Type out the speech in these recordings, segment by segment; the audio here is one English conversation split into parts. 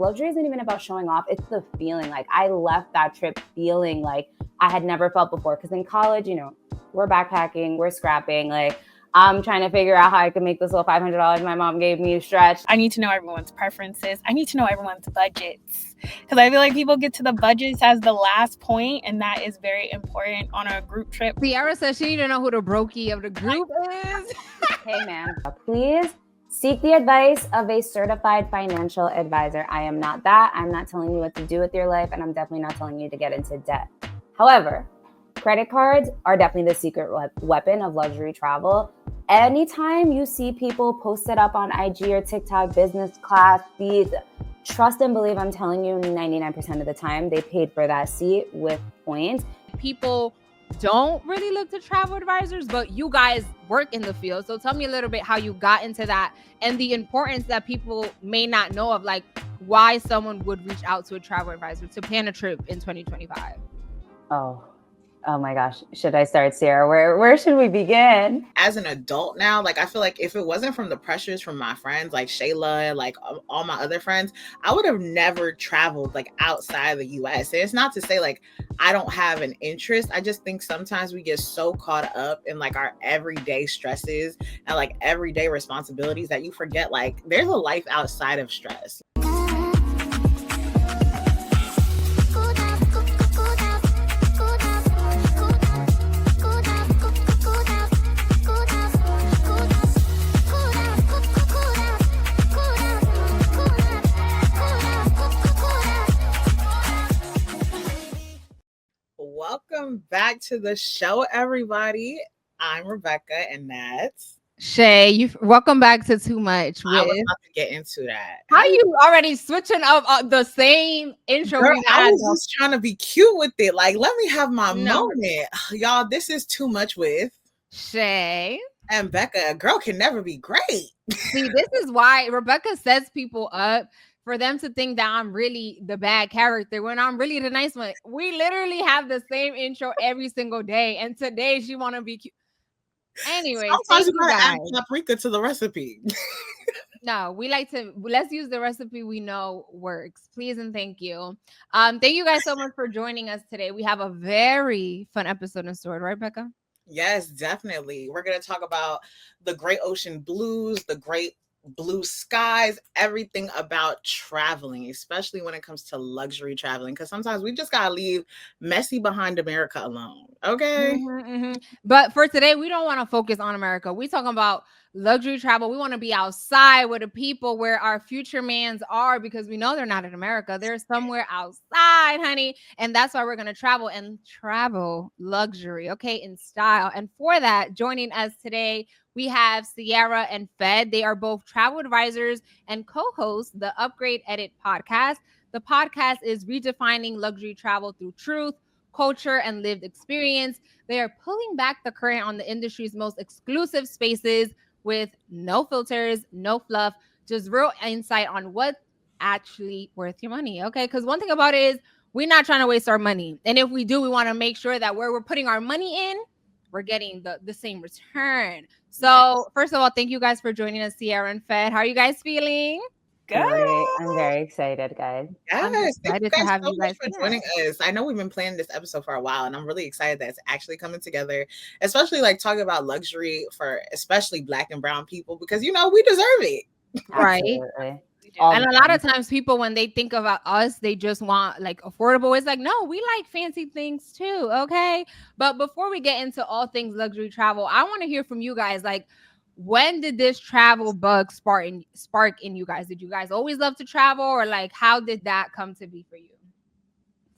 Luxury isn't even about showing off. It's the feeling. Like, I left that trip feeling like I had never felt before. Because in college, you know, we're backpacking, we're scrapping. Like, I'm trying to figure out how I can make this little $500 my mom gave me stretch. I need to know everyone's preferences. I need to know everyone's budgets. Because I feel like people get to the budgets as the last point, and that is very important on a group trip. Ciara says she need to know who the brokey of the group is. Hey, man, please seek the advice of a certified financial advisor. I am not that. I'm not telling you what to do with your life, and I'm definitely not telling you to get into debt. However, credit cards are definitely the secret weapon of luxury travel. Anytime you see people post it up on IG or TikTok, business class feeds, trust and believe I'm telling you 99% of the time they paid for that seat with points. People don't really look to travel advisors, but you guys work in the field. So tell me a little bit how you got into that and the importance that people may not know of, like why someone would reach out to a travel advisor to plan a trip in 2025. Oh my gosh. Should I start, Ciara? Where should we begin? As an adult now, like I feel like if it wasn't from the pressures from my friends, like Shayla, like all my other friends, I would have never traveled like outside the US. And it's not to say like I don't have an interest. I just think sometimes we get so caught up in like our everyday stresses and like everyday responsibilities that you forget like there's a life outside of stress. Welcome back to the show, everybody. I'm Rebecca, and that's Shey. Welcome back to Too Much. I was about to get into that. How you already switching up the same intro? Girl, I was just trying to be cute with it. Like, let me have my moment. Y'all, this is Too Much with Shey and Becca. A girl can never be great. See, this is why Rebecca sets people up for them to think that I'm really the bad character when I'm really the nice one. We literally have the same intro every single day, and today she want to be cute. Anyway, sometimes you gotta add paprika to the recipe. No, let's use the recipe we know works. Please and thank you. Thank you guys so much for joining us today. We have a very fun episode in store, right, Becca? Yes, definitely. We're gonna talk about the great ocean blues, the great blue skies, everything about traveling, especially when it comes to luxury traveling, because sometimes we just gotta leave messy behind America alone. Okay. But for today, we don't want to focus on America. We're talking about luxury travel. We want to be outside with the people where our future mans are, because we know they're not in America. They're somewhere outside, honey. And that's why we're going to travel luxury, okay, in style. And for that, joining us today, we have Ciara and Fed. They are both travel advisors and co-hosts the Upgrade Edit podcast. The podcast is redefining luxury travel through truth, culture, and lived experience. They are pulling back the curtain on the industry's most exclusive spaces with no filters, no fluff, just real insight on what's actually worth your money, okay? Because one thing about it is we're not trying to waste our money. And if we do, we want to make sure that where we're putting our money in, we're getting the same return. So first of all, thank you guys for joining us, Ciara and Fed. How are you guys feeling? Good. I'm very excited, guys. Yes, thank you guys so much for joining us. I know we've been planning this episode for a while, and I'm really excited that it's actually coming together, especially like talking about luxury for especially Black and brown people, because you know we deserve it. Right. Absolutely. And a lot of times people, when they think about us, they just want like affordable. It's like, no, we like fancy things too. Okay. But before we get into all things luxury travel, I want to hear from you guys. Like, when did this travel bug spark in you guys? Did you guys always love to travel, or like how did that come to be for you?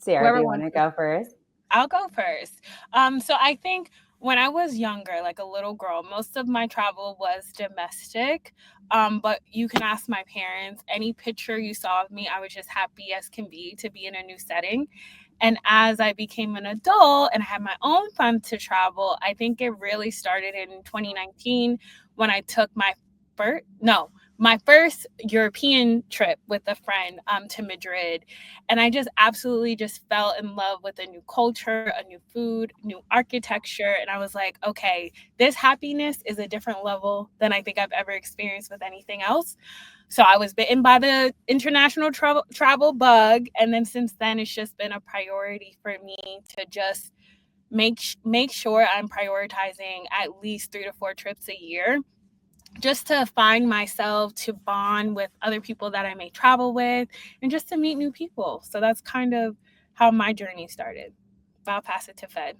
Ciara, do you want to go first? I'll go first. So I think when I was younger, like a little girl, most of my travel was domestic. But you can ask my parents, any picture you saw of me, I was just happy as can be to be in a new setting. And as I became an adult and had my own fun to travel, I think it really started in 2019 when I took my my first European trip with a friend to Madrid. And I just absolutely just fell in love with a new culture, a new food, new architecture. And I was like, okay, this happiness is a different level than I think I've ever experienced with anything else. So I was bitten by the international travel bug. And then since then, it's just been a priority for me to just make sure I'm prioritizing at least 3 to 4 trips a year, just to find myself, to bond with other people that I may travel with, and just to meet new people. So that's kind of how my journey started. I'll pass it to Fed.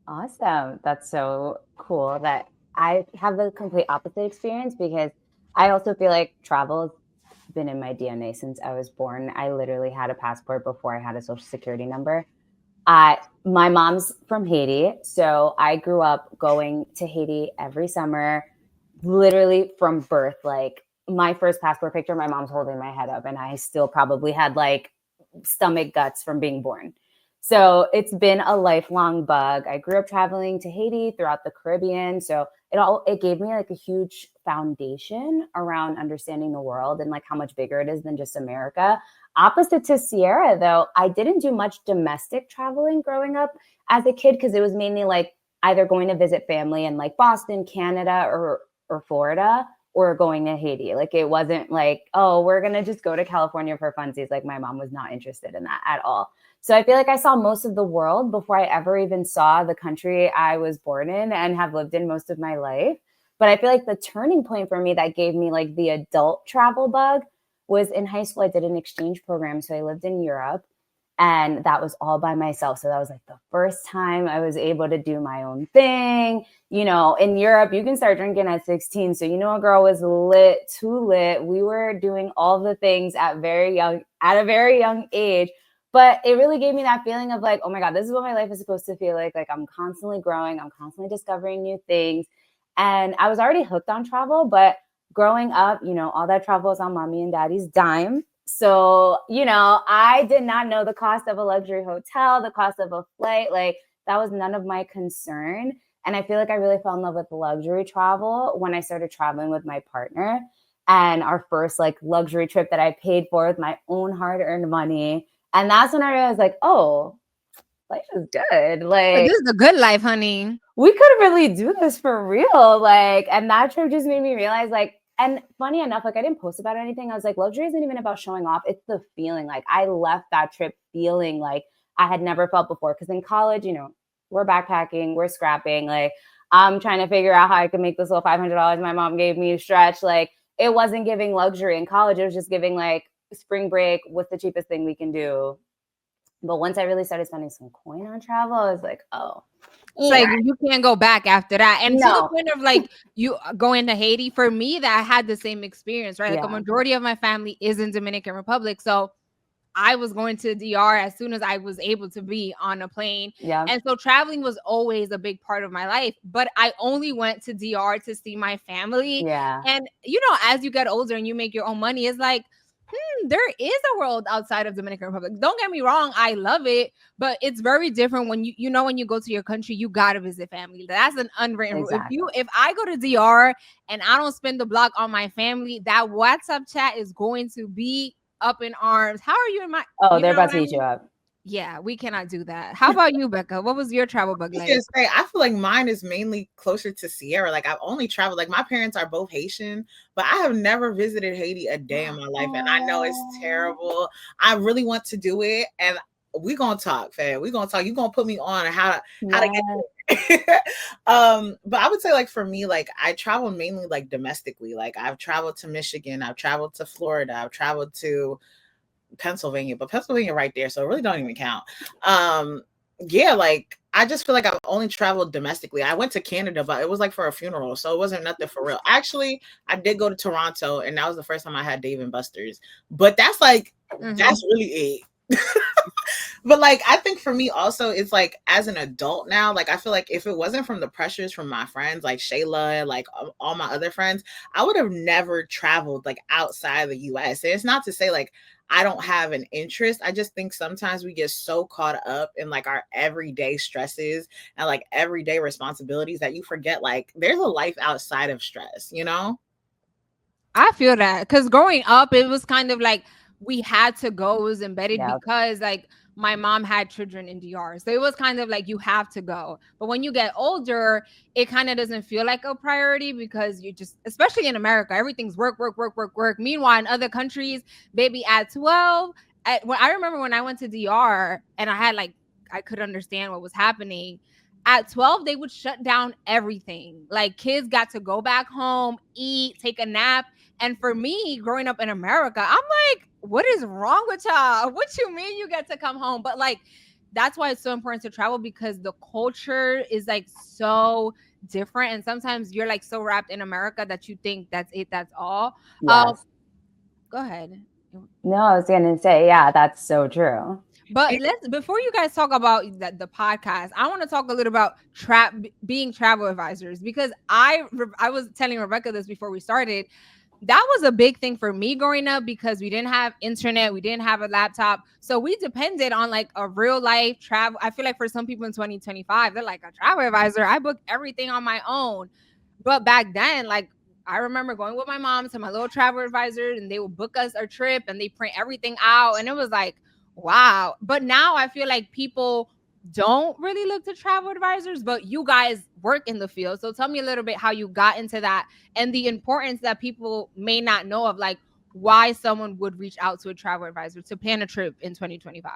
Awesome. That's so cool that I have the complete opposite experience, because I also feel like travel has been in my DNA since I was born. I literally had a passport before I had a social security number. My mom's from Haiti, so I grew up going to Haiti every summer, literally from birth. Like, my first passport picture, my mom's holding my head up, and I still probably had like stomach guts from being born. So it's been a lifelong bug. I grew up traveling to Haiti, throughout the Caribbean. So it gave me like a huge foundation around understanding the world and like how much bigger it is than just America. Opposite to Ciara, though, I didn't do much domestic traveling growing up as a kid, because it was mainly like either going to visit family in like Boston, Canada, or Florida, or going to Haiti. Like, it wasn't like, oh, we're going to just go to California for funsies. Like, my mom was not interested in that at all. So I feel like I saw most of the world before I ever even saw the country I was born in and have lived in most of my life. But I feel like the turning point for me that gave me like the adult travel bug was in high school. I did an exchange program. So I lived in Europe, and that was all by myself. So that was like the first time I was able to do my own thing. In Europe, you can start drinking at 16. So, a girl was too lit. We were doing all the things at a very young age. But it really gave me that feeling of like, oh my God, this is what my life is supposed to feel like. Like, I'm constantly growing. I'm constantly discovering new things. And I was already hooked on travel, but growing up, all that travel is on mommy and daddy's dime. So, I did not know the cost of a luxury hotel, the cost of a flight. Like, that was none of my concern. And I feel like I really fell in love with luxury travel when I started traveling with my partner. And our first like luxury trip that I paid for with my own hard-earned money. And that's when I realized, like, oh, life is good. Like, this is a good life, honey. We could really do this for real. Like, and that trip just made me realize, like, and funny enough, like, I didn't post about anything. I was like, luxury isn't even about showing off. It's the feeling. Like, I left that trip feeling like I had never felt before. Because in college, we're backpacking, we're scrapping. Like, I'm trying to figure out how I can make this little $500 my mom gave me stretch. Like, it wasn't giving luxury in college. It was just giving like spring break. What's the cheapest thing we can do? But once I really started spending some coin on travel, I was like, oh. It's like you can't go back after that. And No. to the point of like you going to Haiti, for me, that I had the same experience, right? Like a majority of my family is in Dominican Republic. So I was going to DR as soon as I was able to be on a plane. Yeah. And so traveling was always a big part of my life. But I only went to DR to see my family. Yeah. And, as you get older and you make your own money, it's like, there is a world outside of Dominican Republic. Don't get me wrong, I love it, but it's very different when when you go to your country, you gotta visit family. That's an unwritten rule. If I go to DR and I don't spend the block on my family, that WhatsApp chat is going to be up in arms. How are you in my? Oh, they're about to eat you up. Yeah, we cannot do that. How about you, Becca? What was your travel bug like? I feel like mine is mainly closer to Ciara. Like, I've only traveled, like, my parents are both Haitian, but I have never visited Haiti a day in my life. And I know it's terrible. I really want to do it. And we're going to talk, fam. We're going to talk. You're going to put me on how to get there. But I would say, like, for me, like, I travel mainly like domestically. Like, I've traveled to Michigan. I've traveled to Florida. I've traveled to Pennsylvania, but Pennsylvania right there, so it really don't even count. Like, I just feel like I've only traveled domestically. I went to Canada, but it was like for a funeral, so it wasn't nothing for real. Actually, I did go to Toronto, and that was the first time I had Dave and Buster's, but that's like that's really it. But like, I think for me also, it's like as an adult now, like I feel like if it wasn't from the pressures from my friends, like Shayla, like all my other friends, I would have never traveled like outside the US. And it's not to say like I don't have an interest. I just think sometimes we get so caught up in like our everyday stresses and like everyday responsibilities that you forget like there's a life outside of stress, I feel that because growing up, it was kind of like we had to go. It was embedded Yeah. because like my mom had children in DR. So it was kind of like you have to go. But when you get older, it kind of doesn't feel like a priority because you just, especially in America, everything's work, work, work, work, work. Meanwhile, in other countries, baby at 12, when I remember when I went to DR and I had like, I could understand what was happening. At 12, they would shut down everything. Like kids got to go back home, eat, take a nap. And for me, growing up in America, I'm like, what is wrong with y'all? What you mean you get to come home? But like, that's why it's so important to travel because the culture is like so different. And sometimes you're like so wrapped in America that you think that's it, that's all. Yes. Go ahead. No, I was gonna say, yeah, that's so true. But let's, before you guys talk about the podcast, I want to talk a little about being travel advisors because I was telling Rebecca this before we started. That was a big thing for me growing up because we didn't have internet, we didn't have a laptop, so we depended on like a real life travel. I feel like for some people in 2025, they're like, a travel advisor, I book everything on my own. But back then, like, I remember going with my mom to my little travel advisor and they would book us a trip and they print everything out. And it was like, wow. But now I feel like people don't really look to travel advisors, but you guys work in the field. So tell me a little bit how you got into that and the importance that people may not know of, like why someone would reach out to a travel advisor to plan a trip in 2025.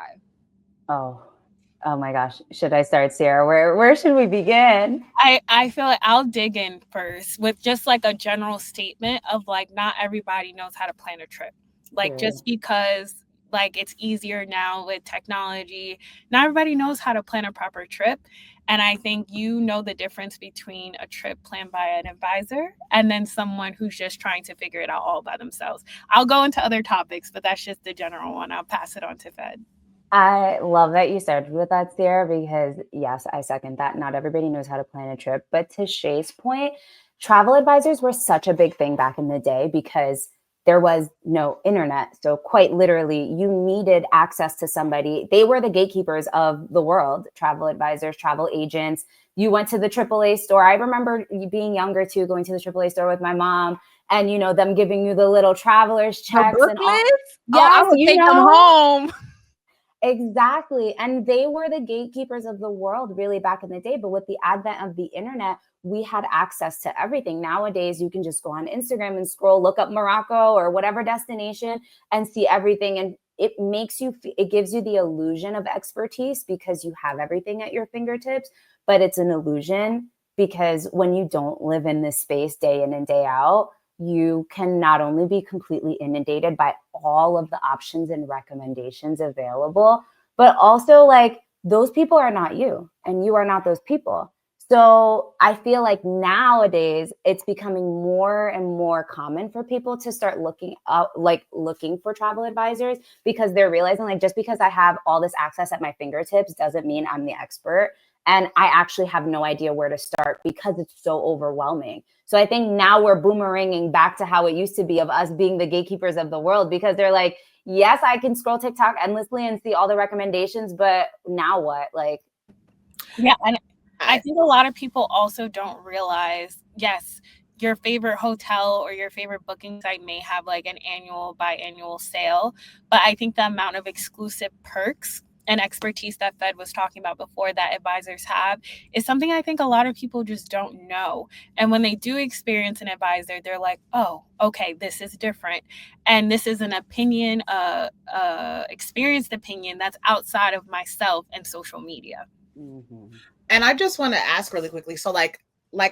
Oh my gosh. Should I start, Ciara? Where should we begin? I feel like I'll dig in first with just like a general statement of like not everybody knows how to plan a trip. Like just because like it's easier now with technology, not everybody knows how to plan a proper trip. And I think you know the difference between a trip planned by an advisor and then someone who's just trying to figure it out all by themselves. I'll go into other topics, but that's just the general one. I'll pass it on to Fed. I love that you started with that, Ciara, because yes, I second that. Not everybody knows how to plan a trip. But to Shey's point, travel advisors were such a big thing back in the day because there was no internet. So quite literally, you needed access to somebody. They were the gatekeepers of the world, travel advisors, travel agents. You went to the AAA store. I remember being younger too, going to the AAA store with my mom and, you know, them giving you the little traveler's checks and all. Yes, I would take them home. Exactly. And they were the gatekeepers of the world really back in the day. But with the advent of the internet, we had access to everything. Nowadays, you can just go on Instagram and scroll, look up Morocco or whatever destination and see everything. And it makes you, it gives you the illusion of expertise because you have everything at your fingertips, but it's an illusion because when you don't live in this space day in and day out, you can not only be completely inundated by all of the options and recommendations available, but also like those people are not you and you are not those people. So I feel like nowadays it's becoming more and more common for people to start looking for travel advisors because they're realizing like just because I have all this access at my fingertips doesn't mean I'm the expert. And I actually have no idea where to start because it's so overwhelming. So I think now we're boomeranging back to how it used to be of us being the gatekeepers of the world because they're like, yes, I can scroll TikTok endlessly and see all the recommendations, but now what? Like, yeah. And I think a lot of people also don't realize, yes, your favorite hotel or your favorite booking site may have like an annual, biannual sale, but I think the amount of exclusive perks and expertise that Fed was talking about before that advisors have is something I think a lot of people just don't know. And when they do experience an advisor, they're like, oh, okay, this is different. And this is an opinion, experienced opinion that's outside of myself and social media. Mm-hmm. And I just want to ask really quickly. So like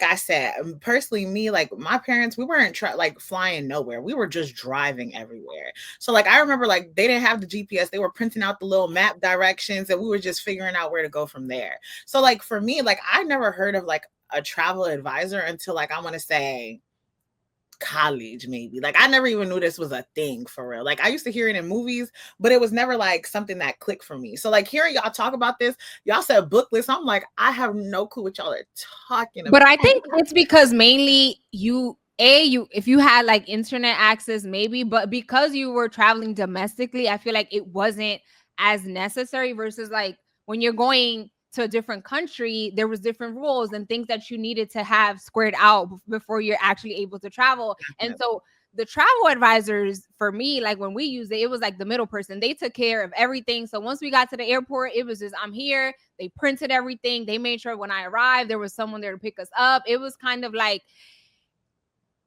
I said, personally, me, like my parents, we weren't flying nowhere. We were just driving everywhere. So like, I remember like they didn't have the GPS. They were printing out the little map directions and we were just figuring out where to go from there. So like, for me, like I never heard of like a travel advisor until like, I want to say college maybe. Like I never even knew this was a thing for real. Like I used to hear it in movies, but it was never like something that clicked for me. So like hearing y'all talk about this, y'all said book list, I'm like, I have no clue what y'all are talking about. But I think it's because mainly if you had like internet access maybe, but because you were traveling domestically, I feel like it wasn't as necessary versus like when you're going to a different country, there was different rules and things that you needed to have squared out before you're actually able to travel. And so the travel advisors, for me, like when we used it, it was like the middle person. They took care of everything. So once we got to the airport, it was just, I'm here. They printed everything. They made sure when I arrived, there was someone there to pick us up. It was kind of like,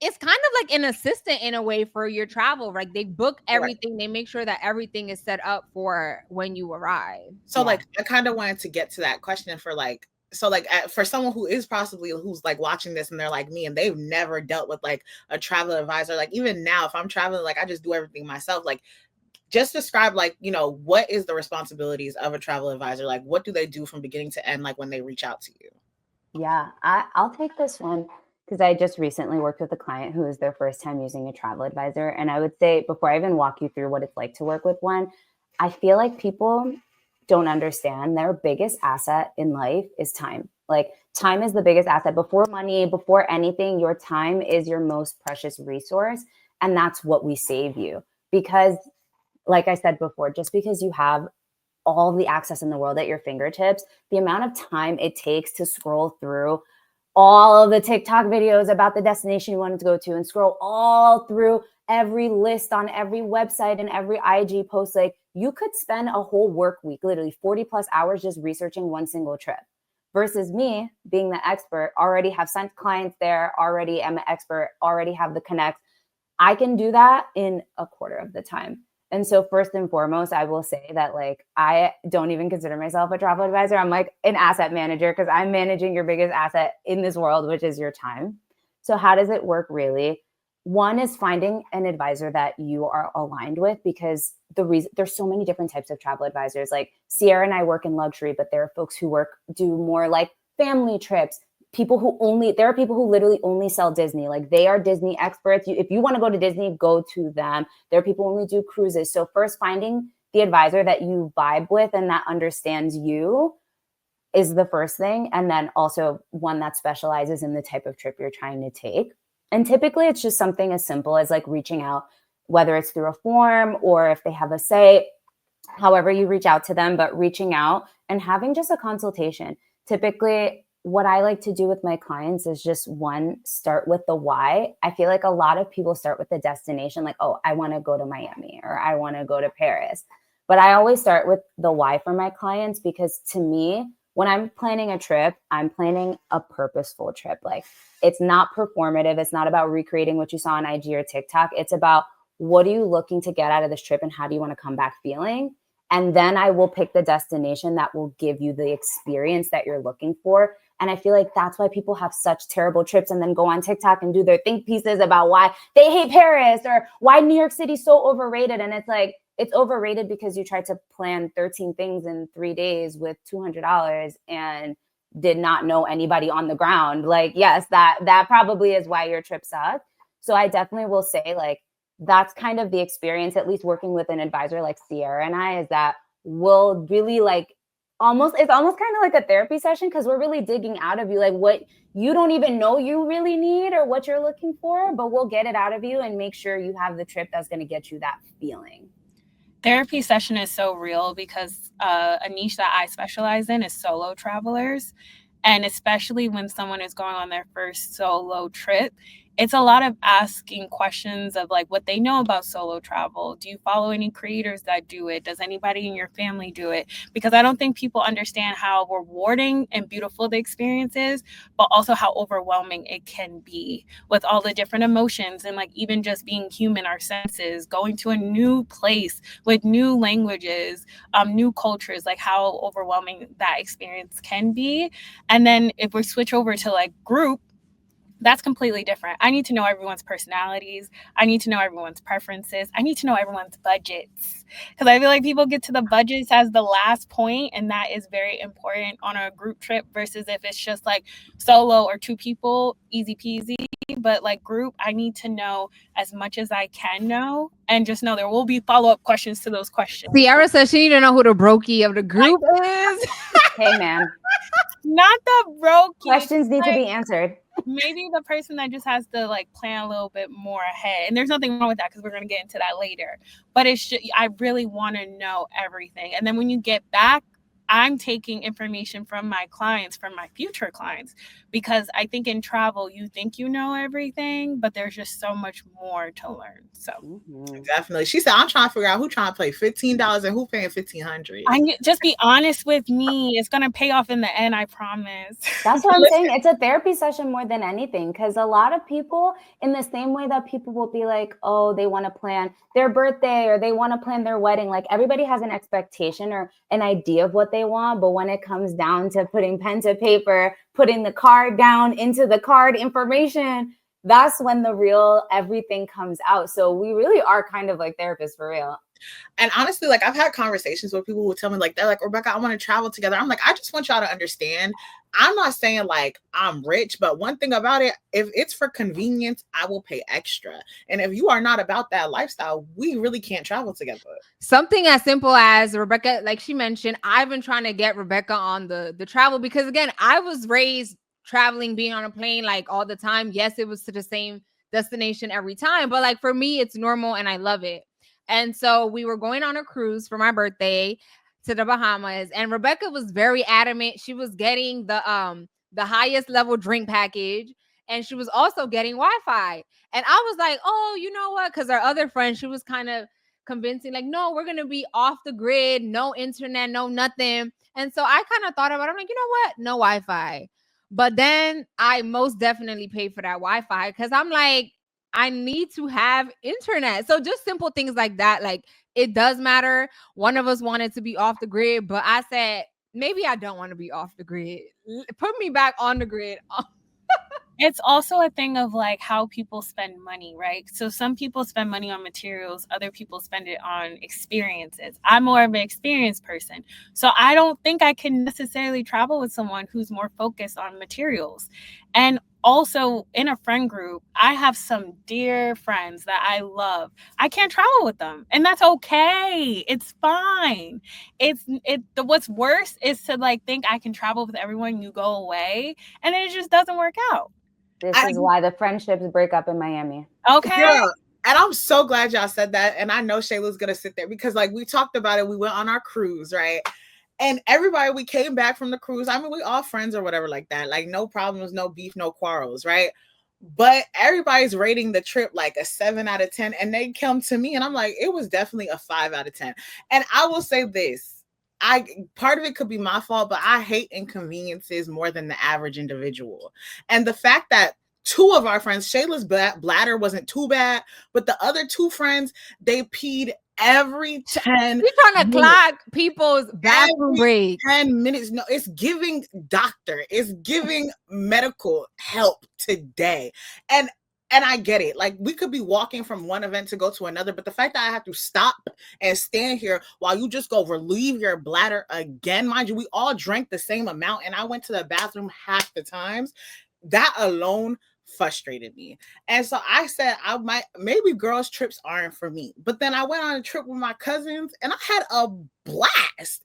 it's kind of like an assistant in a way for your travel. Like they book everything. They make sure that everything is set up for when you arrive. So like, I kind of wanted to get to that question for like, so like for someone who is possibly who's like watching this and they're like me and they've never dealt with like a travel advisor, like even now if I'm traveling, like I just do everything myself, like just describe like, you know, what is the responsibilities of a travel advisor? Like what do they do from beginning to end, like when they reach out to you? Yeah, I'll take this one because I just recently worked with a client who is their first time using a travel advisor. And I would say, before I even walk you through what it's like to work with one, I feel like people don't understand their biggest asset in life is time. Like time is the biggest asset. Before money, before anything, your time is your most precious resource. And that's what we save you. Because like I said before, just because you have all the access in the world at your fingertips, the amount of time it takes to scroll through all of the TikTok videos about the destination you wanted to go to and scroll all through every list on every website and every IG post, like you could spend a whole work week, literally 40 plus hours just researching one single trip, versus me being the expert, already have sent clients there, already am an expert, already have the connects. I can do that in a quarter of the time. And so first and foremost, I will say that like, I don't even consider myself a travel advisor. I'm like an asset manager because I'm managing your biggest asset in this world, which is your time. So how does it work really? One is finding an advisor that you are aligned with, because there's so many different types of travel advisors. Like Ciara and I work in luxury, but there are folks who do more like family trips. There are people who literally only sell Disney. Like they are Disney experts. If you want to go to Disney, go to them. There are people who only do cruises. So first, finding the advisor that you vibe with and that understands you is the first thing. And then also one that specializes in the type of trip you're trying to take. And typically it's just something as simple as like reaching out, whether it's through a form or if they have a say, however you reach out to them, but reaching out and having just a consultation. Typically, what I like to do with my clients is just start with the why. I feel like a lot of people start with the destination, like, oh, I want to go to Miami or I want to go to Paris. But I always start with the why for my clients, because to me, when I'm planning a trip, I'm planning a purposeful trip. Like it's not performative. It's not about recreating what you saw on IG or TikTok. It's about what are you looking to get out of this trip and how do you want to come back feeling? And then I will pick the destination that will give you the experience that you're looking for. And I feel like that's why people have such terrible trips and then go on TikTok and do their think pieces about why they hate Paris or why New York City's so overrated. And it's like, it's overrated because you tried to plan 13 things in 3 days with $200 and did not know anybody on the ground. Like, yes, that probably is why your trip sucked. So I definitely will say like, that's kind of the experience, at least working with an advisor like Ciara and I, is that we'll really like it's almost kind of like a therapy session, because we're really digging out of you like what you don't even know you really need or what you're looking for, but we'll get it out of you and make sure you have the trip that's going to get you that feeling. Therapy session is so real because a niche that I specialize in is solo travelers. And especially when someone is going on their first solo trip, it's a lot of asking questions of like what they know about solo travel. Do you follow any creators that do it? Does anybody in your family do it? Because I don't think people understand how rewarding and beautiful the experience is, but also how overwhelming it can be with all the different emotions and like even just being human, our senses, going to a new place with new languages, new cultures, like how overwhelming that experience can be. And then if we switch over to like group, that's completely different. I need to know everyone's personalities. I need to know everyone's preferences. I need to know everyone's budgets, because I feel like people get to the budgets as the last point, and that is very important on a group trip versus if it's just like solo or 2 people, easy peasy. But like group, I need to know as much as I can know, and just know there will be follow-up questions to those questions. Ciara says she need to know who the brokey of the group is. Hey, man. Not the brokey. Questions need to be answered. Maybe the person that just has to like plan a little bit more ahead, and there's nothing wrong with that because we're going to get into that later, but it's just, I really want to know everything. And then when you get back, I'm taking information from my clients, from my future clients, because I think in travel, you think you know everything, but there's just so much more to learn. So definitely. She said, I'm trying to figure out who trying to pay $15 and who paying $1,500. Just be honest with me. It's going to pay off in the end, I promise. That's what I'm saying. It's a therapy session more than anything, because a lot of people, in the same way that people will be like, oh, they want to plan their birthday or they want to plan their wedding. Like everybody has an expectation or an idea of what they want. But when it comes down to putting pen to paper, putting the card down into the card information, that's when the real everything comes out. So we really are kind of like therapists for real. And honestly, like I've had conversations with people who tell me like, they're like, Rebecca, I want to travel together. I'm like, I just want y'all to understand. I'm not saying like I'm rich, but one thing about it, if it's for convenience, I will pay extra. And if you are not about that lifestyle, we really can't travel together. Something as simple as Rebecca, like she mentioned, I've been trying to get Rebecca on the travel because again, I was raised traveling, being on a plane like all the time. Yes, it was to the same destination every time, but like for me, it's normal and I love it. And so we were going on a cruise for my birthday to the Bahamas, and Rebecca was very adamant. She was getting the highest level drink package, and she was also getting Wi-Fi. And I was like, oh, you know what? Because our other friend, she was kind of convincing, like, no, we're gonna be off the grid, no internet, no nothing. And so I kind of thought about it. I'm like, you know what? No Wi-Fi. But then I most definitely paid for that Wi-Fi because I'm like, I need to have internet. So just simple things like that, like it does matter. One of us wanted to be off the grid, but I said, maybe I don't want to be off the grid. Put me back on the grid. It's also a thing of like how people spend money, right? So some people spend money on materials, other people spend it on experiences. I'm more of an experienced person. So I don't think I can necessarily travel with someone who's more focused on materials. And also in a friend group, I have some dear friends that I love. I can't travel with them, and that's okay. It's fine. What's worse is to like think I can travel with everyone, you go away, and it just doesn't work out. This is why the friendships break up in Miami. Okay. Yeah. And I'm so glad y'all said that. And I know Shayla's going to sit there because like we talked about it. We went on our cruise, right? And everybody, we came back from the cruise. I mean, we all friends or whatever like that. Like no problems, no beef, no quarrels, right? But everybody's rating the trip like a 7 out of 10. And they come to me and I'm like, it was definitely a 5 out of 10. And I will say this. Part of it could be my fault, but I hate inconveniences more than the average individual. And the fact that two of our friends, Shayla's bladder wasn't too bad, but the other two friends, they peed every 10 You're trying to clog people's bathroom break. 10 minutes. No, it's giving doctor, it's giving medical help today. And I get it. Like we could be walking from one event to go to another, but the fact that I have to stop and stand here while you just go relieve your bladder again, mind you, we all drank the same amount and I went to the bathroom half the times. That alone frustrated me. And so I said, maybe girls' trips aren't for me. But then I went on a trip with my cousins and I had a blast.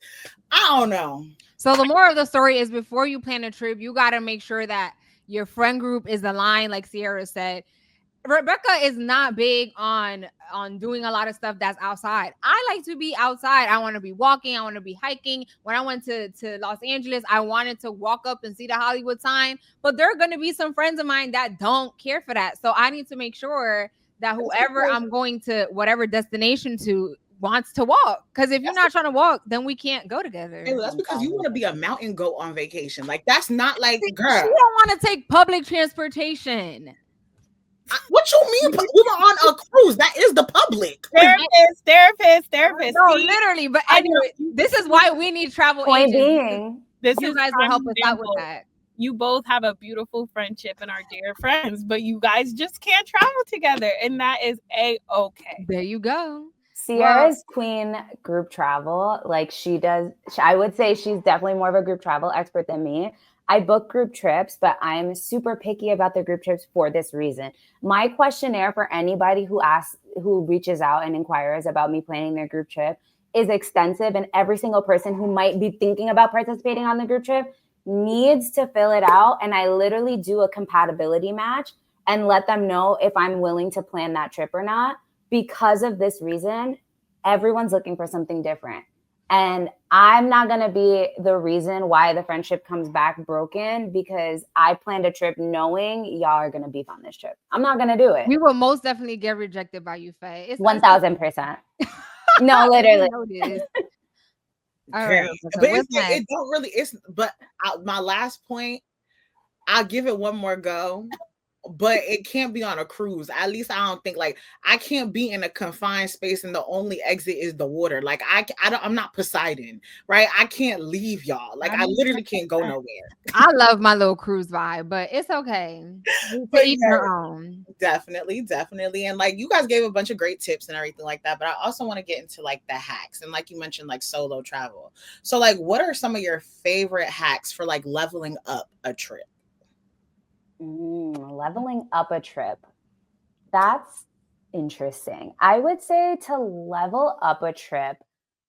I don't know. So the moral of the story is before you plan a trip, you got to make sure that your friend group is aligned, like Ciara said. Rebecca is not big on doing a lot of stuff that's outside. I like to be outside. I want to be walking. I want to be hiking. When I went to Los Angeles, I wanted to walk up and see the Hollywood sign. But there are going to be some friends of mine that don't care for that. So I need to make sure that whoever I'm going to whatever destination to wants to walk. Because if you're not trying to walk, then we can't go together. Hey, that's because you want to be a mountain goat on vacation. Like that's not like, girl. She don't want to take public transportation. What you mean? We were on a cruise. That is the public. Therapist. No, literally. But anyway, this is why we need travel agents. You guys will help us out with that. You both have a beautiful friendship and are dear friends, but you guys just can't travel together, and that is a-okay. There you go. Ciara's queen group travel. Like she does. I would say she's definitely more of a group travel expert than me. I book group trips, but I'm super picky about the group trips for this reason. My questionnaire for anybody who reaches out and inquires about me planning their group trip is extensive, and every single person who might be thinking about participating on the group trip needs to fill it out. And I literally do a compatibility match and let them know if I'm willing to plan that trip or not. Because of this reason, everyone's looking for something different. And I'm not going to be the reason why the friendship comes back broken because I planned a trip knowing y'all are going to beef on this trip. I'm not going to do it. We will most definitely get rejected by you, Faye. It's 1,000%. No, literally. All right. But it don't really. My last point, I'll give it one more go. But it can't be on a cruise. At least I don't think, like, I can't be in a confined space and the only exit is the water. Like I'm not Poseidon, right? I can't leave y'all. Like I literally can't go nowhere. I love my little cruise vibe, but it's okay. To each their own. Definitely. And like you guys gave a bunch of great tips and everything like that. But I also want to get into like the hacks. And like you mentioned, like solo travel. So like what are some of your favorite hacks for like leveling up a trip? Leveling up a trip. That's interesting. I would say to level up a trip,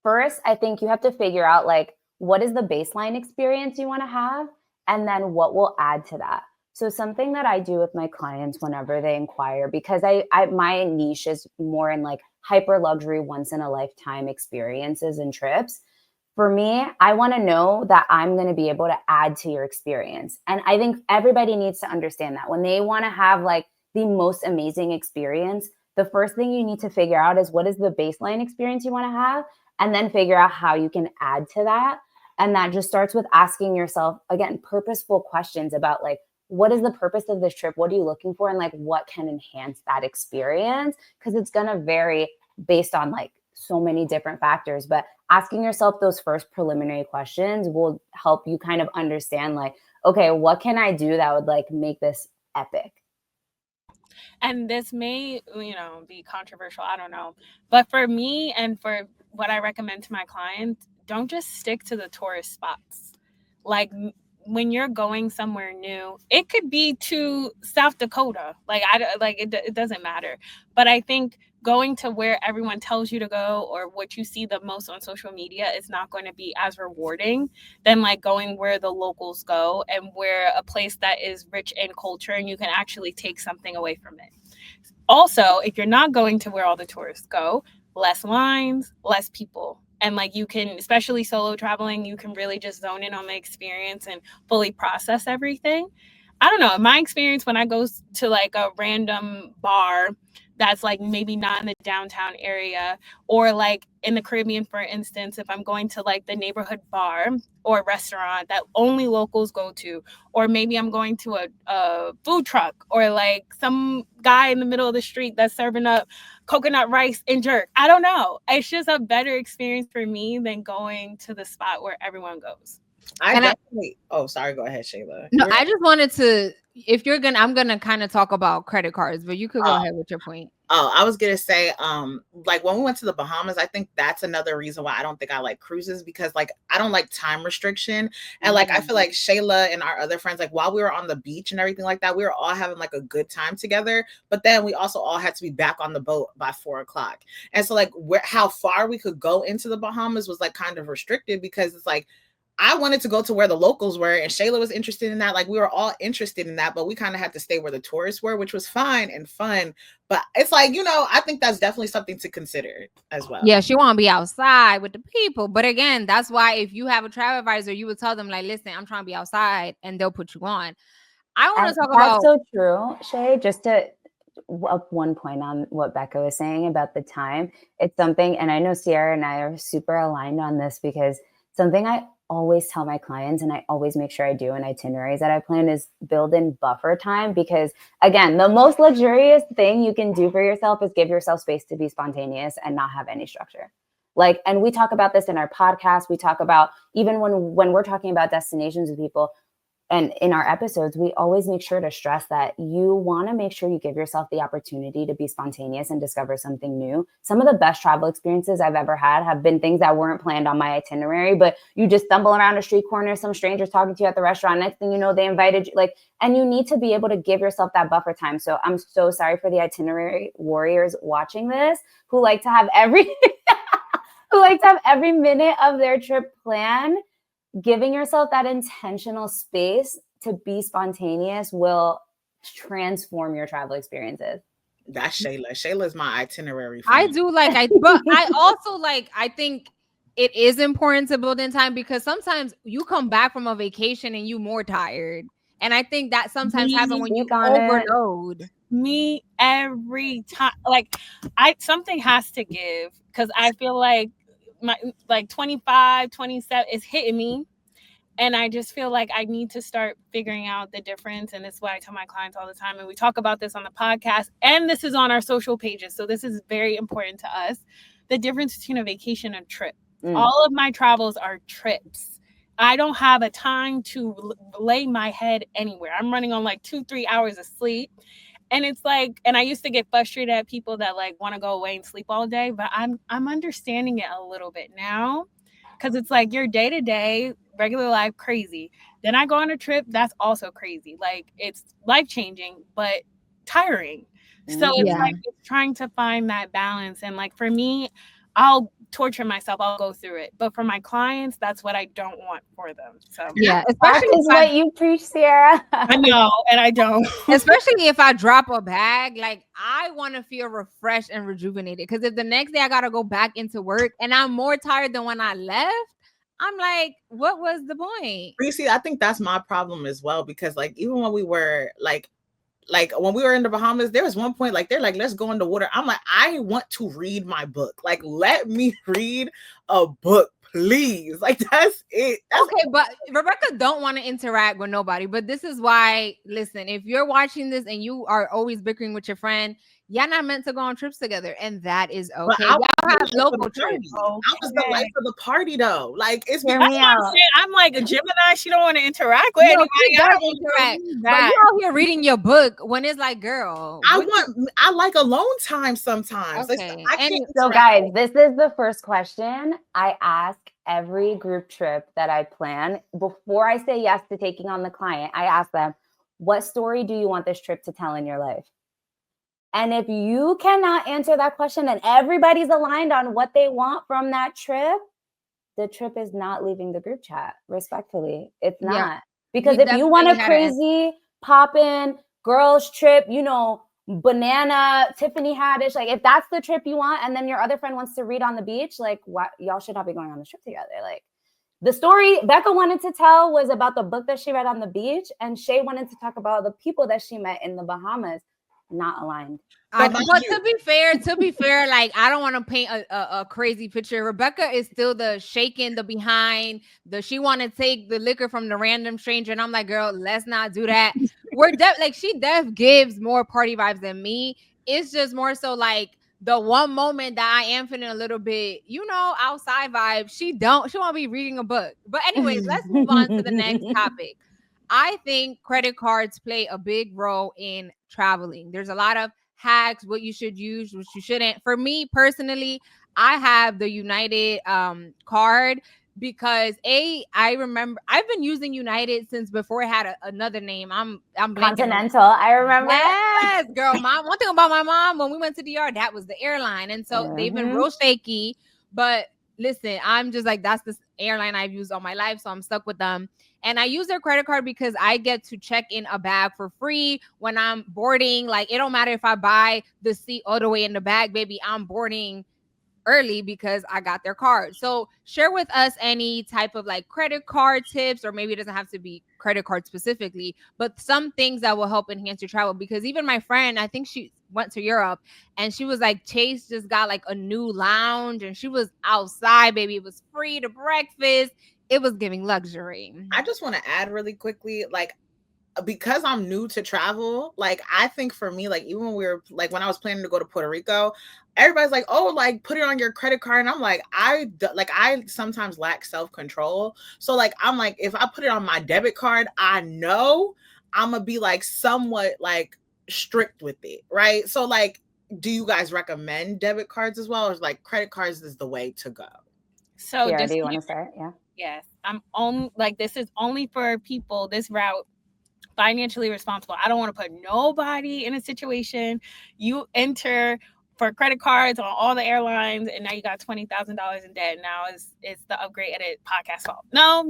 first, I think you have to figure out like what is the baseline experience you want to have, and then what will add to that. So something that I do with my clients whenever they inquire, because I my niche is more in like hyper luxury, once in a lifetime experiences and trips. For me, I want to know that I'm going to be able to add to your experience. And I think everybody needs to understand that when they want to have like the most amazing experience, the first thing you need to figure out is what is the baseline experience you want to have, and then figure out how you can add to that. And that just starts with asking yourself, again, purposeful questions about like, what is the purpose of this trip? What are you looking for? And like, what can enhance that experience? Because it's going to vary based on like so many different factors. But asking yourself those first preliminary questions will help you kind of understand like, okay, what can I do that would like make this epic? And this may, be controversial. I don't know. But for me and for what I recommend to my clients, don't just stick to the tourist spots. Like when you're going somewhere new, it could be to South Dakota. It doesn't matter. But I think going to where everyone tells you to go or what you see the most on social media is not going to be as rewarding than like going where the locals go and where a place that is rich in culture and you can actually take something away from it. Also, if you're not going to where all the tourists go, less lines, less people. And like you can, especially solo traveling, you can really just zone in on the experience and fully process everything. I don't know. In my experience, when I go to like a random bar that's like maybe not in the downtown area, or like in the Caribbean, for instance, if I'm going to like the neighborhood bar or restaurant that only locals go to, or maybe I'm going to a food truck or like some guy in the middle of the street that's serving up coconut rice and jerk. I don't know. It's just a better experience for me than going to the spot where everyone goes. Sorry, go ahead, Shayla. No, I just wanted to, I'm gonna kind of talk about credit cards, but you could go ahead with your point. I was gonna say, like when we went to the Bahamas, I think that's another reason why I don't think I like cruises, because like I don't like time restriction. And like I feel like Shayla and our other friends, like while we were on the beach and everything like that, we were all having like a good time together. But then we also all had to be back on the boat by 4:00. And so like how far we could go into the Bahamas was like kind of restricted, because it's like I wanted to go to where the locals were and Shayla was interested in that. Like we were all interested in that, but we kind of had to stay where the tourists were, which was fine and fun. But it's like, I think that's definitely something to consider as well. Yeah, she want to be outside with the people. But again, that's why if you have a travel advisor, you would tell them like, listen, I'm trying to be outside, and they'll put you on. I want to talk about. That's so true, Shey. Just to up one point on what Becca was saying about the time. It's something, and I know Ciara and I are super aligned on this, because something I always tell my clients, and I always make sure I do in itineraries that I plan, is build in buffer time. Because again, the most luxurious thing you can do for yourself is give yourself space to be spontaneous and not have any structure. Like, and we talk about this in our podcast. We talk about even when we're talking about destinations with people, and in our episodes, we always make sure to stress that you want to make sure you give yourself the opportunity to be spontaneous and discover something new. Some of the best travel experiences I've ever had have been things that weren't planned on my itinerary, but you just stumble around a street corner, some strangers talking to you at the restaurant. Next thing you know, they invited you, and you need to be able to give yourself that buffer time. So I'm so sorry for the itinerary warriors watching this who like to have every minute of their trip planned. Giving yourself that intentional space to be spontaneous will transform your travel experiences. That's Shayla. Shayla's my itinerary friend. I do but I also I think it is important to build in time because sometimes you come back from a vacation and you more tired. And I think that sometimes happens when you Speak on it. overload. Me every time, like something has to give, because I feel like my like 25, 27 is hitting me. And I just feel like I need to start figuring out the difference. And this is what I tell my clients all the time. And we talk about this on the podcast. And this is on our social pages. So this is very important to us. The difference between a vacation and a trip. All of my travels are trips. I don't have a time to lay my head anywhere. I'm running on like 2-3 hours of sleep. And it's like, and I used to get frustrated at people that like want to go away and sleep all day. But I'm understanding it a little bit now. Because it's like your day-to-day regular life crazy. Then I go on a trip, that's also crazy. Like it's life-changing, but tiring. So it's like it's trying to find that balance. And like for me, I'll torture myself. I'll go through it. But for my clients, that's what I don't want for them. So Yeah, That is what you preach, Ciara. I know, and I don't. Especially if I drop a bag, like I want to feel refreshed and rejuvenated. Because if the next day I gotta go back into work and I'm more tired than when I left, I'm like, what was the point? You see, I think that's my problem as well, because like even when we were like when we were in the Bahamas, there was one point like they're like, let's go in the water. I'm like, I want to read my book. Like, let me read a book, please. Like that's it. Okay, but Rebecca don't want to interact with nobody. But this is why, listen, if you're watching this and you are always bickering with your friend, y'all not meant to go on trips together, and that is okay. Y'all have local trips. I was the life of the party though. Like it's Hear me out. I'm like a Gemini. She don't want to interact with anybody. She does interact. But you out here reading your book when it's like, girl, I like alone time sometimes. Okay. So guys, this is the first question I ask every group trip that I plan. Before I say yes to taking on the client, I ask them, what story do you want this trip to tell in your life? And if you cannot answer that question and everybody's aligned on what they want from that trip, the trip is not leaving the group chat, respectfully. It's not. Yeah. Because if you want a crazy pop-in girls trip, you know, banana, Tiffany Haddish, like if that's the trip you want and then your other friend wants to read on the beach, like what, y'all should not be going on the trip together. Like the story Becca wanted to tell was about the book that she read on the beach, and Shey wanted to talk about the people that she met in the Bahamas. Not aligned. But to be fair, like I don't want to paint a crazy picture. Rebecca is still the shaking, the behind, she want to take the liquor from the random stranger, and I'm like, girl, let's not do that. She gives more party vibes than me. It's just more so like the one moment that I am feeling a little bit, outside vibe. She won't be reading a book. But anyways, let's move on to the next topic. I think credit cards play a big role in traveling. There's a lot of hacks, what you should use, what you shouldn't. For me personally, I have the United card because I remember I've been using United since before it had another name. I'm Continental. I remember. Yes, girl. One thing about my mom, when we went to DR, that was the airline, and so they've been real shaky. But listen, I'm just like, that's the airline I've used all my life, so I'm stuck with them. And I use their credit card because I get to check in a bag for free when I'm boarding. Like, it don't matter if I buy the seat all the way in the bag, baby, I'm boarding early because I got their card. So share with us any type of like credit card tips, or maybe it doesn't have to be credit card specifically, but some things that will help enhance your travel. Because even my friend, I think she went to Europe and she was like, Chase just got like a new lounge and she was outside, baby. It was free to breakfast. It was giving luxury. I just want to add really quickly, like, because I'm new to travel, like I think for me, like even when I was planning to go to Puerto Rico, everybody's like, oh, like put it on your credit card. And I'm like, I sometimes lack self-control. So like, I'm like, if I put it on my debit card, I know I'm gonna be like somewhat like strict with it. Right. So like, do you guys recommend debit cards as well? Or is like credit cards is the way to go? So do you want to start? Yeah. Yes. I'm only like, this is only for people, this route, financially responsible. I don't want to put nobody in a situation you enter for credit cards on all the airlines and now you got $20,000 in debt. Now it's the Upgrade Edit podcast fault. No.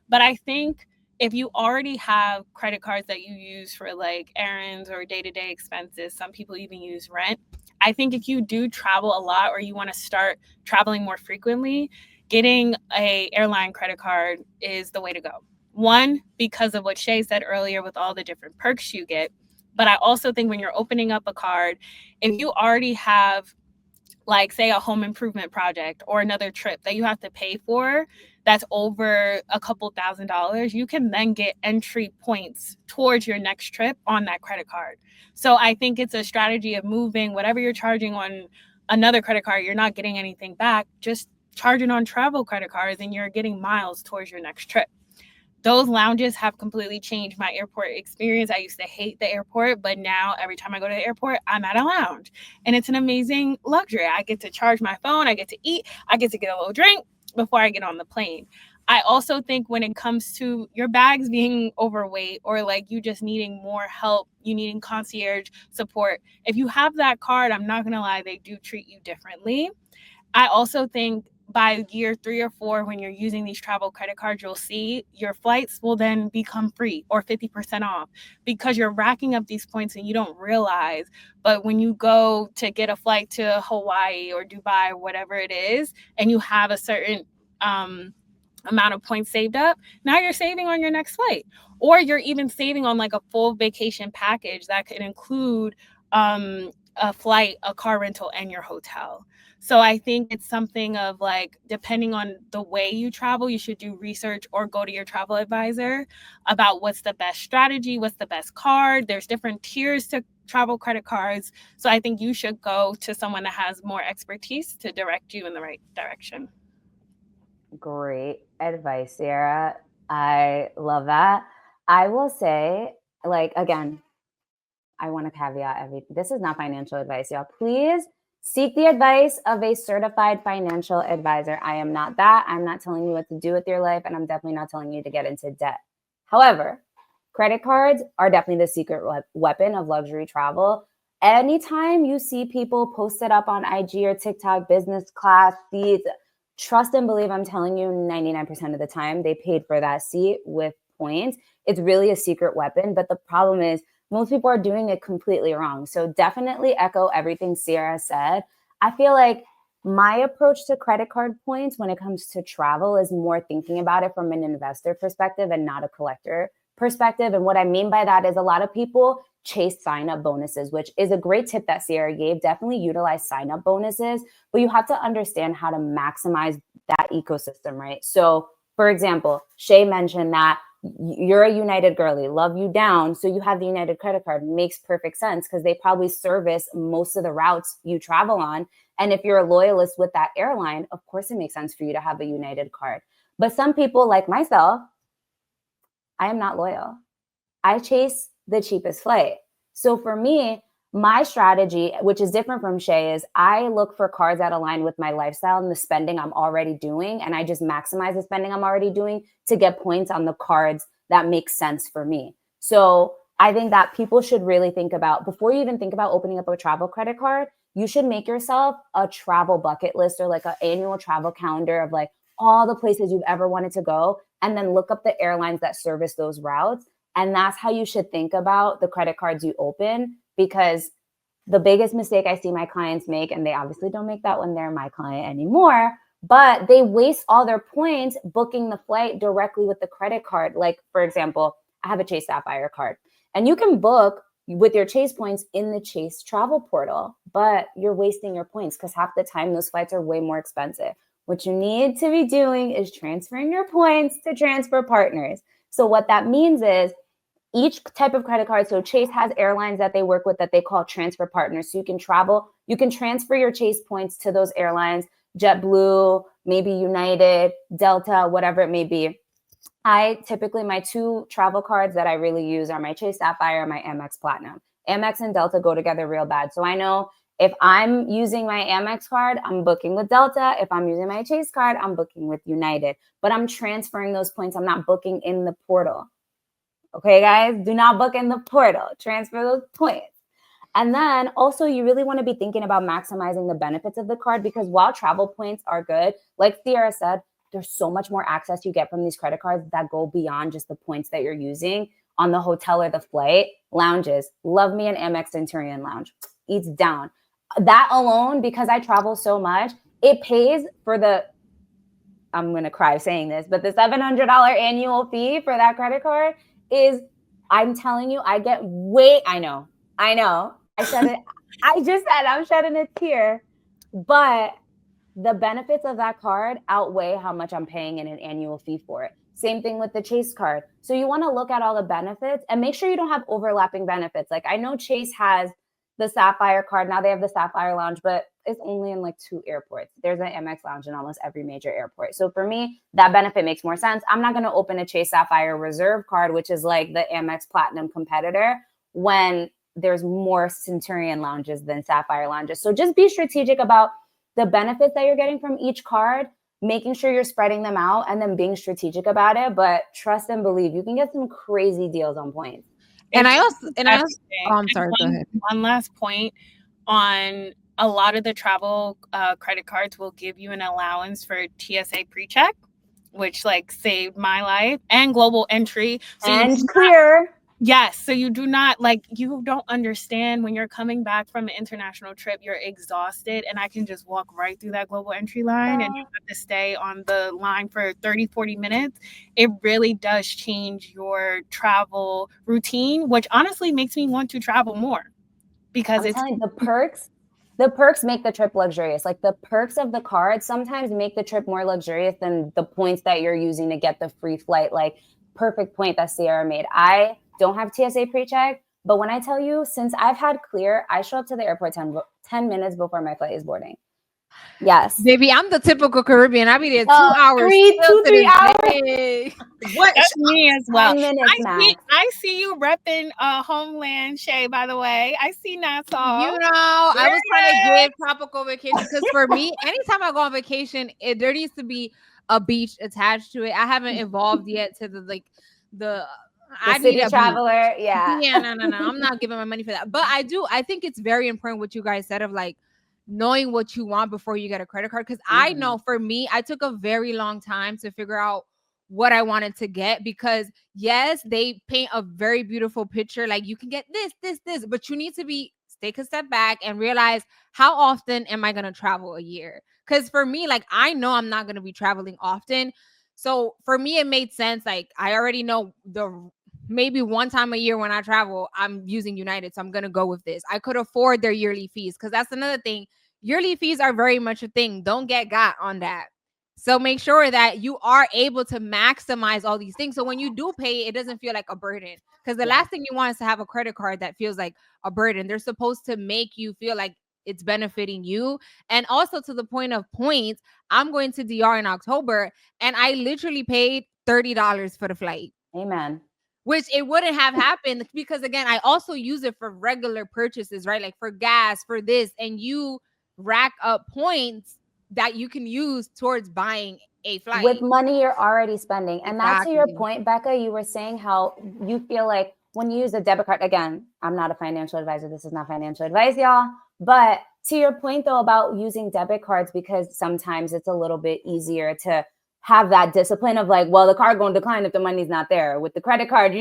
But I think if you already have credit cards that you use for like errands or day-to-day expenses, some people even use rent, I think if you do travel a lot or you want to start traveling more frequently, getting a airline credit card is the way to go. One, because of what Shey said earlier with all the different perks you get. But I also think when you're opening up a card, if you already have, like, say, a home improvement project or another trip that you have to pay for that's over a couple $1,000s, you can then get entry points towards your next trip on that credit card. So I think it's a strategy of moving whatever you're charging on another credit card, you're not getting anything back, just charging on travel credit cards and you're getting miles towards your next trip. Those lounges have completely changed my airport experience. I used to hate the airport, but now every time I go to the airport, I'm at a lounge. And it's an amazing luxury. I get to charge my phone, I get to eat, I get to get a little drink before I get on the plane. I also think when it comes to your bags being overweight or like you just needing more help, you needing concierge support, if you have that card, I'm not going to lie, they do treat you differently. I also think by year 3 or 4, when you're using these travel credit cards, you'll see your flights will then become free or 50% off because you're racking up these points and you don't realize. But when you go to get a flight to Hawaii or Dubai, whatever it is, and you have a certain amount of points saved up, now you're saving on your next flight. Or you're even saving on like a full vacation package that could include a flight, a car rental, and your hotel. So I think it's something of like, depending on the way you travel, you should do research or go to your travel advisor about what's the best strategy, what's the best card. There's different tiers to travel credit cards. So I think you should go to someone that has more expertise to direct you in the right direction. Great advice, Ciara. I love that. I will say, like, again, I want to caveat everything. This is not financial advice, y'all. Please seek the advice of a certified financial advisor. I am not that. I'm not telling you what to do with your life, and I'm definitely not telling you to get into debt. However, credit cards are definitely the secret weapon of luxury travel. Anytime you see people post it up on IG or TikTok, business class seats, trust and believe I'm telling you 99% of the time they paid for that seat with points. It's really a secret weapon, but the problem is most people are doing it completely wrong. So definitely echo everything Ciara said. I feel like my approach to credit card points when it comes to travel is more thinking about it from an investor perspective and not a collector perspective. And what I mean by that is a lot of people chase sign-up bonuses, which is a great tip that Ciara gave. Definitely utilize sign-up bonuses, but you have to understand how to maximize that ecosystem, right? So for example, Shey mentioned that you're a United girly, love you down. So you have the United credit card. Makes perfect sense because they probably service most of the routes you travel on. And if you're a loyalist with that airline, of course it makes sense for you to have a United card. But some people like myself, I am not loyal. I chase the cheapest flight. So for me, my strategy, which is different from Shey, is I look for cards that align with my lifestyle and the spending I'm already doing. And I just maximize the spending I'm already doing to get points on the cards that make sense for me. So I think that people should really think about, before you even think about opening up a travel credit card, you should make yourself a travel bucket list or like an annual travel calendar of like all the places you've ever wanted to go, and then look up the airlines that service those routes. And that's how you should think about the credit cards you open, because the biggest mistake I see my clients make, and they obviously don't make that when they're my client anymore, but they waste all their points booking the flight directly with the credit card. Like, for example, I have a Chase Sapphire card, and you can book with your Chase points in the Chase travel portal, but you're wasting your points because half the time those flights are way more expensive. What you need to be doing is transferring your points to transfer partners. So what that means is each type of credit card, so Chase has airlines that they work with that they call transfer partners. So you can travel, you can transfer your Chase points to those airlines, JetBlue, maybe United, Delta, whatever it may be. I typically, my two travel cards that I really use are my Chase Sapphire and my Amex Platinum. Amex and Delta go together real bad. So I know if I'm using my Amex card, I'm booking with Delta. If I'm using my Chase card, I'm booking with United. But I'm transferring those points. I'm not booking in the portal. Okay, guys, do not book in the portal. Transfer those points. And then also you really want to be thinking about maximizing the benefits of the card, because while travel points are good, like Ciara said, there's so much more access you get from these credit cards that go beyond just the points that you're using on the hotel or the flight. Lounges. Love me an Amex Centurion lounge. Eats down. that alone, because I travel so much, it pays for the, I'm going to cry saying this, but the $700 annual fee for that credit card is, I'm telling you, I get I know. I said it. I just said I'm shedding a tear, but the benefits of that card outweigh how much I'm paying in an annual fee for it. Same thing with the Chase card. So you want to look at all the benefits and make sure you don't have overlapping benefits. Like I know Chase has the Sapphire card. Now they have the Sapphire Lounge, but it's only in like 2 airports. There's an Amex Lounge in almost every major airport. So for me, that benefit makes more sense. I'm not going to open a Chase Sapphire Reserve card, which is like the Amex Platinum competitor, when there's more Centurion lounges than Sapphire lounges. So just be strategic about the benefits that you're getting from each card, making sure you're spreading them out and then being strategic about it. But trust and believe, you can get some crazy deals on points. And I also, oh, I'm sorry, go ahead. One last point on a lot of the travel credit cards will give you an allowance for TSA pre-check, which like saved my life, and global entry. So and clear. Yes. So you do not you don't understand when you're coming back from an international trip, you're exhausted, and I can just walk right through that global entry line and you have to stay on the line for 30, 40 minutes. It really does change your travel routine, which honestly makes me want to travel more because it's the perks make the trip luxurious. Like the perks of the card sometimes make the trip more luxurious than the points that you're using to get the free flight. Like perfect point that Ciara made. I don't have TSA pre-check, but when I tell you, since I've had clear, I show up to the airport 10 minutes before my flight is boarding. Yes. Baby, I'm the typical Caribbean. I'll be there 2 hours. 3 hours. What? That's me as well. 10 minutes, I see you repping Homeland, Shey, by the way. I see Nassau. You know, I was trying to give tropical vacation because for me, anytime I go on vacation, there needs to be a beach attached to it. I haven't evolved yet to the I need a traveler. Beach. Yeah. No. I'm not giving my money for that. But I think it's very important what you guys said of like knowing what you want before you get a credit card. Because I know for me, I took a very long time to figure out what I wanted to get, because yes, they paint a very beautiful picture. Like you can get this, but you need to take a step back and realize, how often am I going to travel a year? Because for me, like I know I'm not going to be traveling often. So for me, it made sense. Like I already know maybe one time a year when I travel, I'm using United. So I'm going to go with this. I could afford their yearly fees, because that's another thing. Yearly fees are very much a thing. Don't get got on that. So make sure that you are able to maximize all these things. So when you do pay, it doesn't feel like a burden, because the last thing you want is to have a credit card that feels like a burden. They're supposed to make you feel like it's benefiting you. And also to the point of points, I'm going to DR in October and I literally paid $30 for the flight. Amen. Which it wouldn't have happened because, again, I also use it for regular purchases, right? Like for gas, for this, and you rack up points that you can use towards buying a flight. With money you're already spending. And that's to your point, Becca. You were saying how you feel like when you use a debit card, again, I'm not a financial advisor. This is not financial advice, y'all. But to your point, though, about using debit cards, because sometimes it's a little bit easier to have that discipline of like, well, the card going to decline if the money's not there. With the credit card,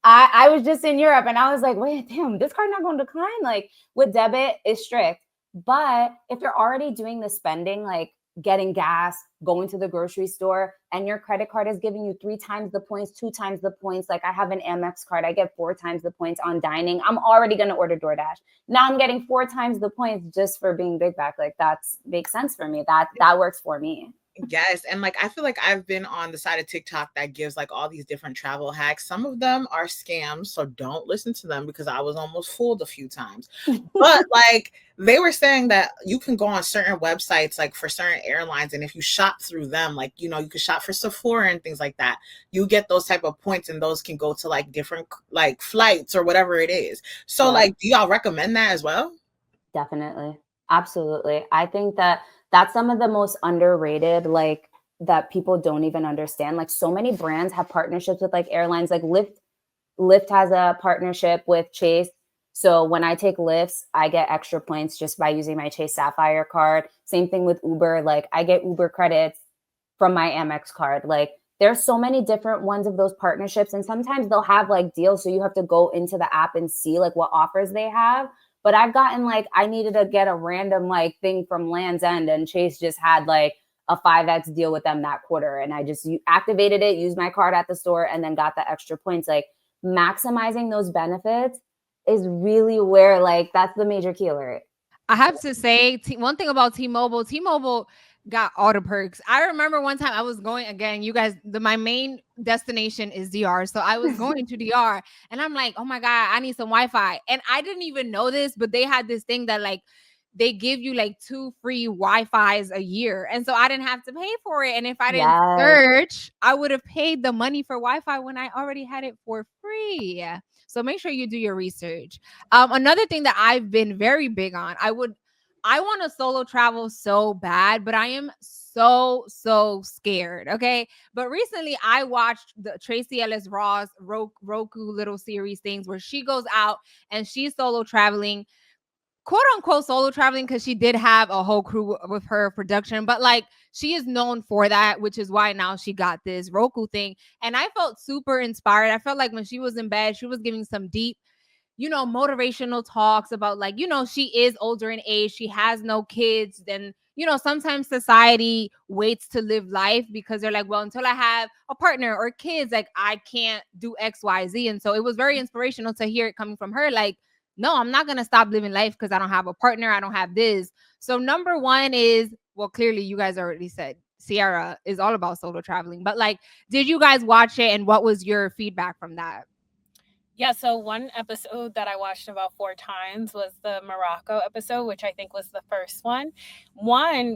I was just in Europe and I was like, wait, damn, this card not going to decline? Like with debit, it's strict. But if you're already doing the spending, like getting gas, going to the grocery store, and your credit card is giving you 3 times the points, 2 times the points. Like I have an Amex card, I get 4 times the points on dining. I'm already going to order DoorDash. Now I'm getting 4 times the points just for being big back. Like that makes sense for me. That works for me. Yes. And like, I feel like I've been on the side of TikTok that gives like all these different travel hacks. Some of them are scams, so don't listen to them because I was almost fooled a few times. But like they were saying that you can go on certain websites, like for certain airlines. And if you shop through them, like, you could shop for Sephora and things like that. You get those type of points and those can go to like different like flights or whatever it is. So like, do y'all recommend that as well? Definitely. Absolutely. I think that's some of the most underrated, like that people don't even understand. Like so many brands have partnerships with like airlines, like Lyft has a partnership with Chase. So when I take Lyfts, I get extra points just by using my Chase Sapphire card. Same thing with Uber. Like I get Uber credits from my Amex card. Like there's so many different ones of those partnerships. And sometimes they'll have like deals. So you have to go into the app and see like what offers they have. But I've gotten like, I needed to get a random like thing from Land's End, and Chase just had like a 5x deal with them that quarter. And I just activated it, used my card at the store, and then got the extra points. Like maximizing those benefits is really where like, that's the major key alert. I have to say one thing about T-Mobile got all the perks. I remember one time I was going, again, you guys, my main destination is DR. So I was going to DR and I'm like, oh my God, I need some Wi-Fi. And I didn't even know this, but they had this thing that like, they give you like 2 free Wi-Fis a year. And so I didn't have to pay for it. And if I didn't search, I would have paid the money for Wi-Fi when I already had it for free. So make sure you do your research. Another thing that I've been very big on, I want to solo travel so bad, but I am so scared. Okay. But recently I watched the Tracy Ellis Ross Roku little series things where she goes out and she's solo traveling, quote unquote solo traveling, because she did have a whole crew with her production, but like she is known for that, which is why now she got this Roku thing. And I felt super inspired. I felt like when she was in bed, she was giving some deep, motivational talks about like, she is older in age, she has no kids. Then, sometimes society waits to live life because they're like, well, until I have a partner or kids, like I can't do XYZ. And so it was very inspirational to hear it coming from her. Like, no, I'm not going to stop living life because I don't have a partner. I don't have this. So number one is, well, clearly you guys already said Ciara is all about solo traveling, but like, did you guys watch it and what was your feedback from that? Yeah, so one episode that I watched about 4 times was the Morocco episode, which I think was the first one.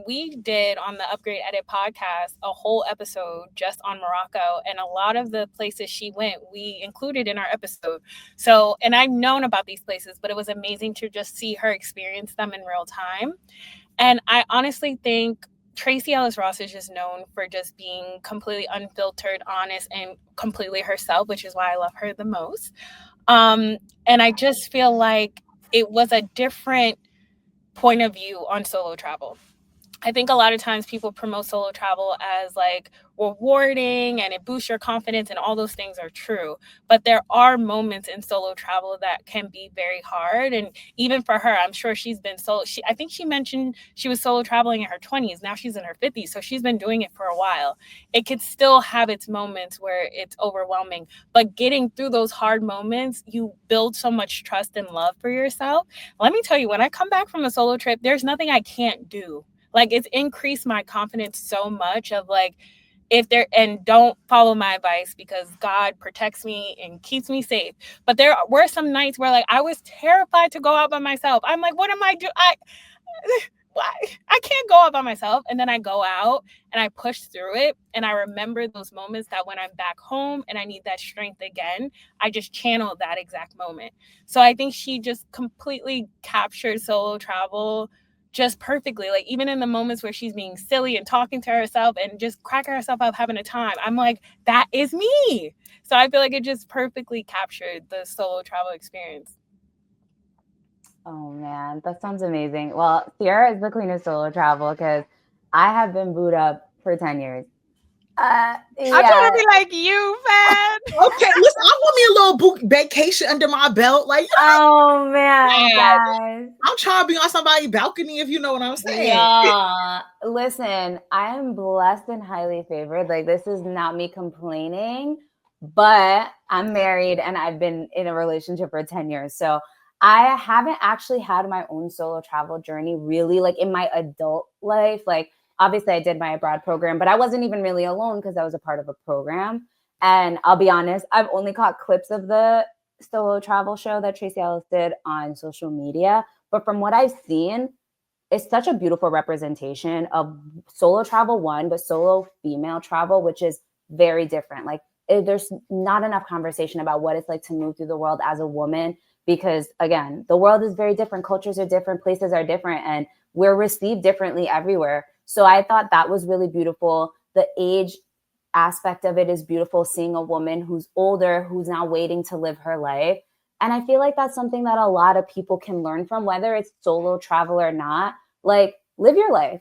We did on the Upgrade Edit podcast a whole episode just on Morocco, and a lot of the places she went, we included in our episode. So, and I've known about these places, but it was amazing to just see her experience them in real time. And I honestly think Tracy Ellis Ross is just known for just being completely unfiltered, honest, and completely herself, which is why I love her the most. And I just feel like it was a different point of view on solo travel. I think a lot of times people promote solo travel as like rewarding and it boosts your confidence, and all those things are true. But there are moments in solo travel that can be very hard. And even for her, I'm sure she's been I think she mentioned she was solo traveling in her 20s. Now she's in her 50s. So she's been doing it for a while. It could still have its moments where it's overwhelming. But getting through those hard moments, you build so much trust and love for yourself. Let me tell you, when I come back from a solo trip, there's nothing I can't do. Like, it's increased my confidence so much of like, and don't follow my advice because God protects me and keeps me safe. But there were some nights where like I was terrified to go out by myself. I'm like, what am I doing? I can't go out by myself. And then I go out and I push through it. And I remember those moments that when I'm back home and I need that strength again, I just channel that exact moment. So I think she just completely captured solo travel just perfectly. Like even in the moments where she's being silly and talking to herself and just cracking herself up, having a time, I'm like, that is me. So I feel like it just perfectly captured the solo travel experience. Oh man, that sounds amazing. Well, Ciara is the queen of solo travel because I have been booed up for 10 years. I'm trying to be like you, man. Okay, listen, I want me a little vacation under my belt. Like, oh man, guys. I'm trying to be on somebody's balcony, if you know what I'm saying. Yeah. Listen, I am blessed and highly favored. Like, this is not me complaining, but I'm married and I've been in a relationship for 10 years. So I haven't actually had my own solo travel journey really like in my adult life. Like, obviously I did my abroad program, but I wasn't even really alone because I was a part of a program. And I'll be honest, I've only caught clips of the solo travel show that Tracy Ellis did on social media. But from what I've seen, it's such a beautiful representation of solo travel, one, but solo female travel, which is very different. Like there's not enough conversation about what it's like to move through the world as a woman, because again, the world is very different. Cultures are different, places are different, and we're received differently everywhere. So I thought that was really beautiful. The age aspect of it is beautiful, seeing a woman who's older, who's now waiting to live her life. And I feel like that's something that a lot of people can learn from, whether it's solo travel or not. Like, live your life.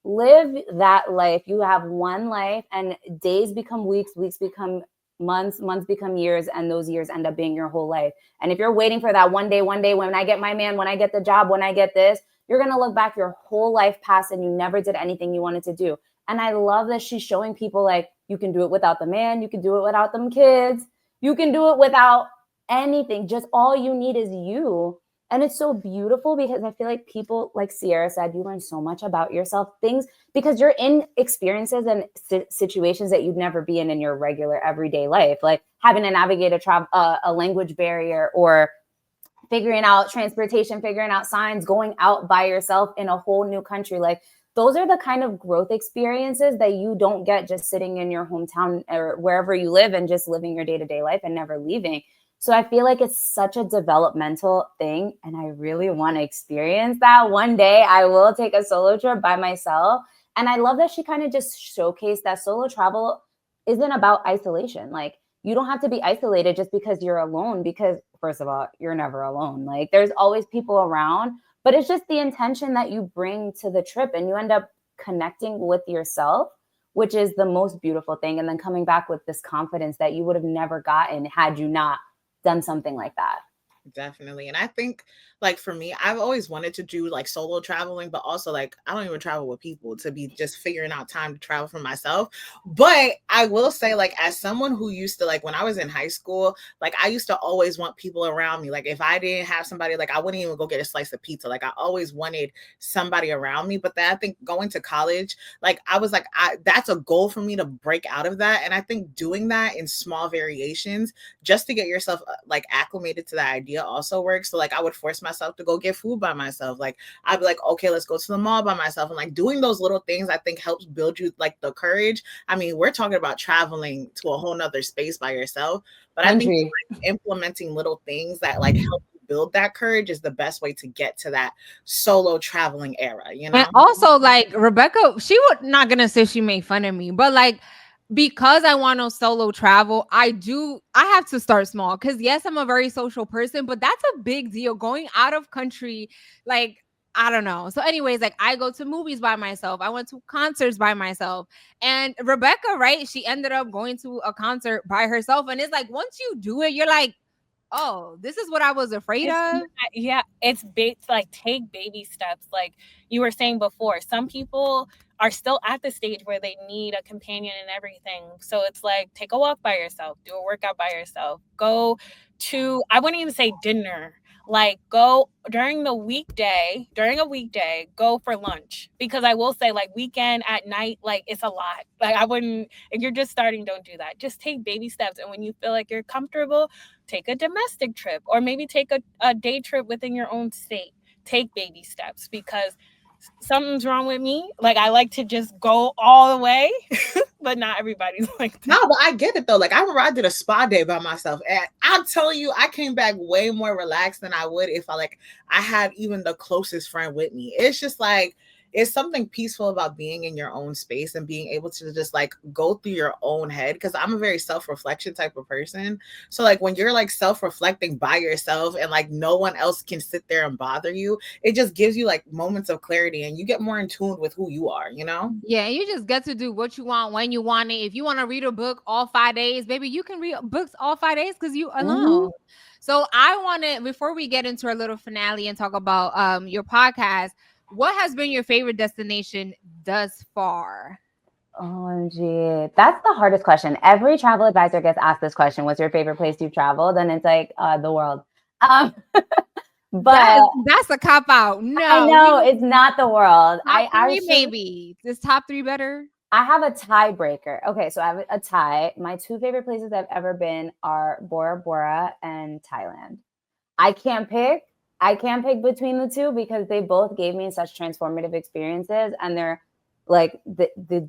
Live that life. You have one life, and days become weeks, weeks become months become years, and those years end up being your whole life. And if you're waiting for that one day when I get my man, when I get the job, when I get this, you're going to look back your whole life past and you never did anything you wanted to do. And I love that she's showing people like, you can do it without the man, you can do it without them kids, you can do it without anything. Just all you need is you. And it's so beautiful because I feel like people, like Ciara said, you learn so much about yourself, things, because you're in experiences and situations that you'd never be in your regular everyday life, like having to navigate a language barrier, or figuring out transportation, figuring out signs, going out by yourself in a whole new country. Like those are the kind of growth experiences that you don't get just sitting in your hometown or wherever you live and just living your day-to-day life and never leaving. So I feel like it's such a developmental thing, and I really want to experience that. One day I will take a solo trip by myself. And I love that she kind of just showcased that solo travel isn't about isolation. Like you don't have to be isolated just because you're alone, because first of all, you're never alone. Like there's always people around, but it's just the intention that you bring to the trip, and you end up connecting with yourself, which is the most beautiful thing. And then coming back with this confidence that you would have never gotten had you not done something like that. Definitely. And I think like for me, I've always wanted to do like solo traveling, but also like I don't even travel with people, to be just figuring out time to travel for myself. But I will say, like, as someone who used to, like, when I was in high school, like I used to always want people around me. Like if I didn't have somebody, like I wouldn't even go get a slice of pizza. Like I always wanted somebody around me. But then I think going to college, like I was like, that's a goal for me to break out of that. And I think doing that in small variations just to get yourself like acclimated to that idea also works. So like I would force myself to go get food by myself. Like I'd be like, okay, let's go to the mall by myself. And like doing those little things, I think helps build you like the courage. I mean, we're talking about traveling to a whole nother space by yourself, but I think like, implementing little things that like help build that courage is the best way to get to that solo traveling era, you know? And also, like Rebecca, she would not gonna say she made fun of me, but like because I want to solo travel, I have to start small. Because yes, I'm a very social person, but that's a big deal going out of country. Like, I don't know. So anyways, like I go to movies by myself. I went to concerts by myself. And Rebecca, right? She ended up going to a concert by herself. And it's like, once you do it, you're like, oh, this is what I was afraid of. Yeah, it's like take baby steps. Like you were saying before, some people are still at the stage where they need a companion and everything. So it's like take a walk by yourself, do a workout by yourself, go to, I wouldn't even say dinner, like go during a weekday, go for lunch. Because I will say like weekend at night, like it's a lot. Like I wouldn't, if you're just starting, don't do that. Just take baby steps. And when you feel like you're comfortable, take a domestic trip, or maybe take a day trip within your own state. Take baby steps, because something's wrong with me. Like I like to just go all the way, but not everybody's like that. No, but I get it though. Like I remember I did a spa day by myself, and I'm telling you, I came back way more relaxed than I would if I had even the closest friend with me. It's just like, it's something peaceful about being in your own space and being able to just like go through your own head. Cause I'm a very self-reflection type of person. So like when you're like self-reflecting by yourself and like no one else can sit there and bother you, it just gives you like moments of clarity and you get more in tune with who you are, you know? Yeah, you just get to do what you want when you want it. If you want to read a book all 5 days, baby, you can read books all 5 days because you alone. So I want to, before we get into our little finale and talk about your podcast, what has been your favorite destination thus far? OMG, that's the hardest question. Every travel advisor gets asked this question. What's your favorite place you've traveled? And it's like the world. But that's a cop out. No, I know it's not the world. Maybe is top 3 better? I have a tiebreaker. Okay, so I have a tie. My 2 favorite places I've ever been are Bora Bora and Thailand. I can't pick between the two because they both gave me such transformative experiences, and they're like,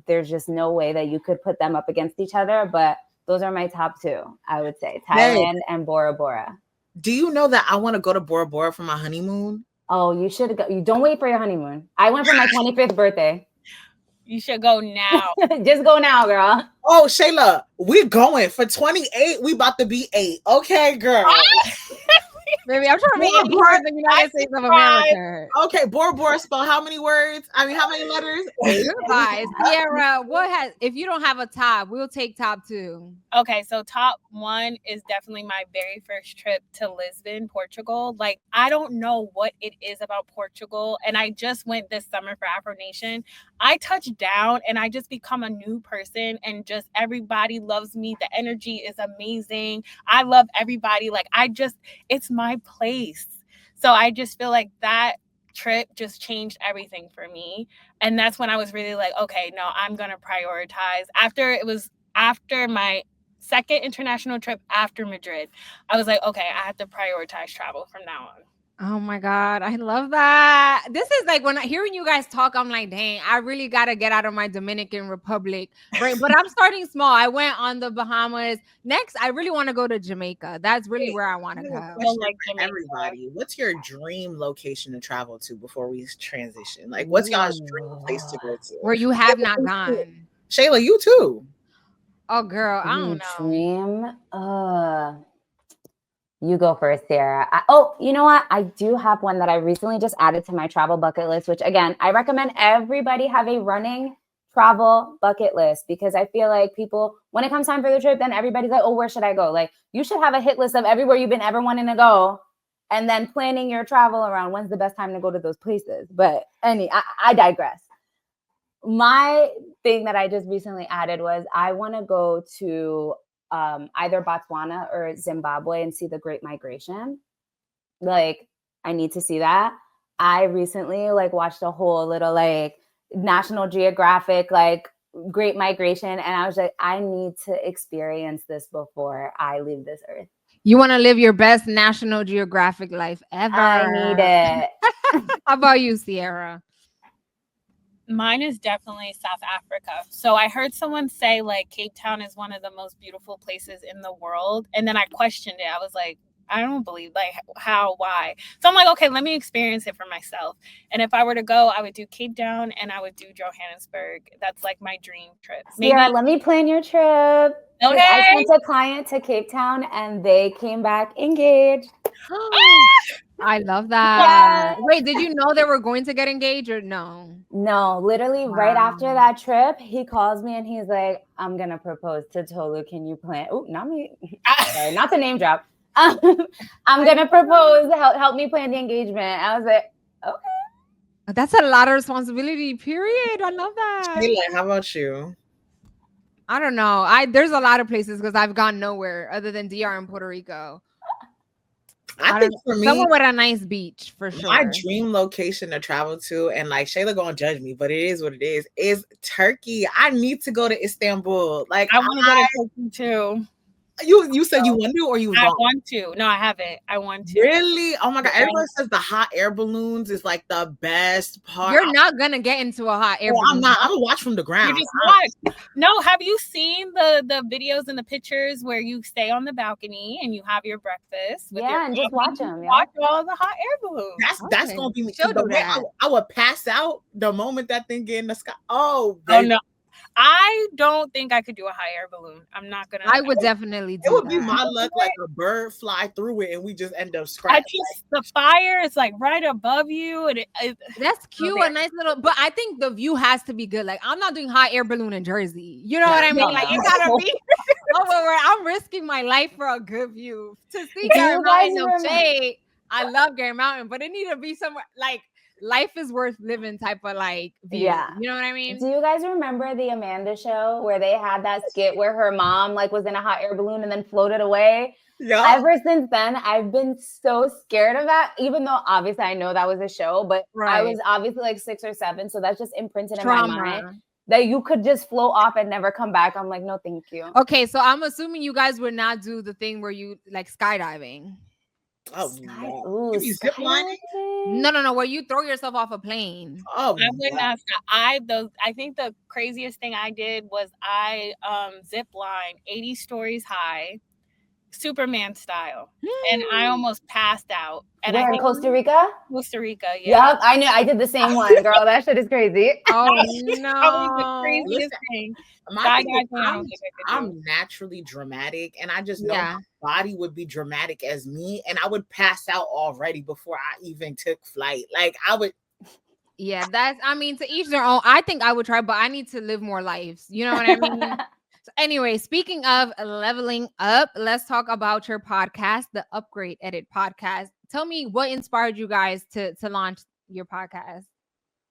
there's just no way that you could put them up against each other. But those are my top 2, I would say, Thailand and Bora Bora. Do you know that I want to go to Bora Bora for my honeymoon? Oh, you should go. You don't wait for your honeymoon. I went for my 25th birthday. You should go now. Just go now, girl. Oh, Shayla, we're going for 28. We about to be 8. Okay, girl. Baby, I'm trying to make it more than the United States of America. Okay, Bora Bora spell how many words? I mean, how many letters? Goodbye. Ciara, if you don't have a top, we'll take top 2. Okay, so top 1 is definitely my very first trip to Lisbon, Portugal. Like, I don't know what it is about Portugal. And I just went this summer for Afro Nation. I touched down and I just become a new person, and just everybody loves me. The energy is amazing. I love everybody. Like, it's my place. So I just feel like that trip just changed everything for me. And that's when I was really like, okay, no, I'm going to prioritize. After my second international trip after Madrid, I was like, okay, I have to prioritize travel from now on. Oh my God, I love that. This is like when hearing you guys talk, I'm like, dang, I really got to get out of my Dominican Republic. Right? But I'm starting small. I went on the Bahamas. Next, I really want to go to Jamaica. That's really where I want to go. Like everybody, what's your dream location to travel to before we transition? Like, what's y'all's dream place to go to? Where you have not gone. Shayla, you too. Oh, girl, I don't know. Dream? You go first, Ciara. You know what? I do have one that I recently just added to my travel bucket list, which again, I recommend everybody have a running travel bucket list, because I feel like people, when it comes time for the trip, then everybody's like, oh, where should I go? Like, you should have a hit list of everywhere you've been ever wanting to go, and then planning your travel around when's the best time to go to those places. But I digress. My thing that I just recently added was I want to go to either Botswana or Zimbabwe and see the Great Migration. Like, I need to see that. I recently watched a whole little National Geographic Great Migration, and I was like, I need to experience this before I leave this earth. You want to live your best National Geographic life ever. I need it. How about you, Ciara? Mine is definitely South Africa. So I heard someone say Cape Town is one of the most beautiful places in the world. And then I questioned it. I was like, I don't believe how, why? So I'm like, okay, let me experience it for myself. And if I were to go, I would do Cape Town and I would do Johannesburg. That's my dream trip. Ciara, let me plan your trip. Okay. I sent a client to Cape Town and they came back engaged. I love that. Yeah. Wait, did you know they were going to get engaged or no? No, literally right after that trip, he calls me and he's like, I'm going to propose to Tolu. Can you plan? Oh, not me. Sorry, not the name drop. I'm going to propose. Help me plan the engagement. I was like, okay. That's a lot of responsibility, period. I love that. Shayla, how about you? I don't know. There's a lot of places because I've gone nowhere other than DR and Puerto Rico. I think for me, somewhere with a nice beach for sure. My dream location to travel to, and Shayla gonna judge me, but it is what it is Turkey. I need to go to Istanbul. I want to go to Turkey too. You said you want to, or you want to? No, I haven't. I want to. Really? Oh my God! Everyone says the hot air balloons is the best part. You're not gonna get into a hot air balloon. I'm not. I'm gonna watch from the ground. You just watch. No, have you seen the videos and the pictures where you stay on the balcony and you have your breakfast? And just watch them. Watch all the hot air balloons. That's gonna be me. I would pass out the moment that thing get in the sky. Oh no. I don't think I could do a hot air balloon. I'm not gonna. I would definitely do it. Would be my luck, a bird fly through it and we just end up scratching. The fire is right above you, and that's cute. A nice little, but I think the view has to be good. I'm not doing hot air balloon in Jersey. You know what I mean? You gotta be where I'm risking my life for a good view to see Gary Mountain of shade. I love Gary Mountain, but it need to be somewhere life is worth living type of view. Yeah. You know what I mean? Do you guys remember the Amanda show where they had that skit where her mom was in a hot air balloon and then floated away? Yeah. Ever since then, I've been so scared of that, even though obviously I know that was a show, but I was obviously 6 or 7. So that's just imprinted in my mind that you could just float off and never come back. I'm like, no, thank you. Okay. So I'm assuming you guys would not do the thing where you skydiving. Oh, no. You zip lining? No. Where you throw yourself off a plane. Oh, I would not. I think the craziest thing I did was I zip line 80 stories high, Superman style, and I almost passed out. And Where I in think Costa Rica? Costa Rica, yeah. Yep, I knew. I did the same one, girl. That shit is crazy. Oh Probably the no. craziest Listen, thing. my thing is, Skydiving, I don't think I could do. I'm naturally dramatic, and I just know Yeah. my body would be dramatic as me, and I would pass out already before I even took flight. Like I would. Yeah, that's, I mean, to each their own. I think I would try, but I need to live more lives. You know what I mean? So anyway, speaking of leveling up, let's talk about your podcast, the Upgrade Edit podcast. Tell me what inspired you guys to launch your podcast.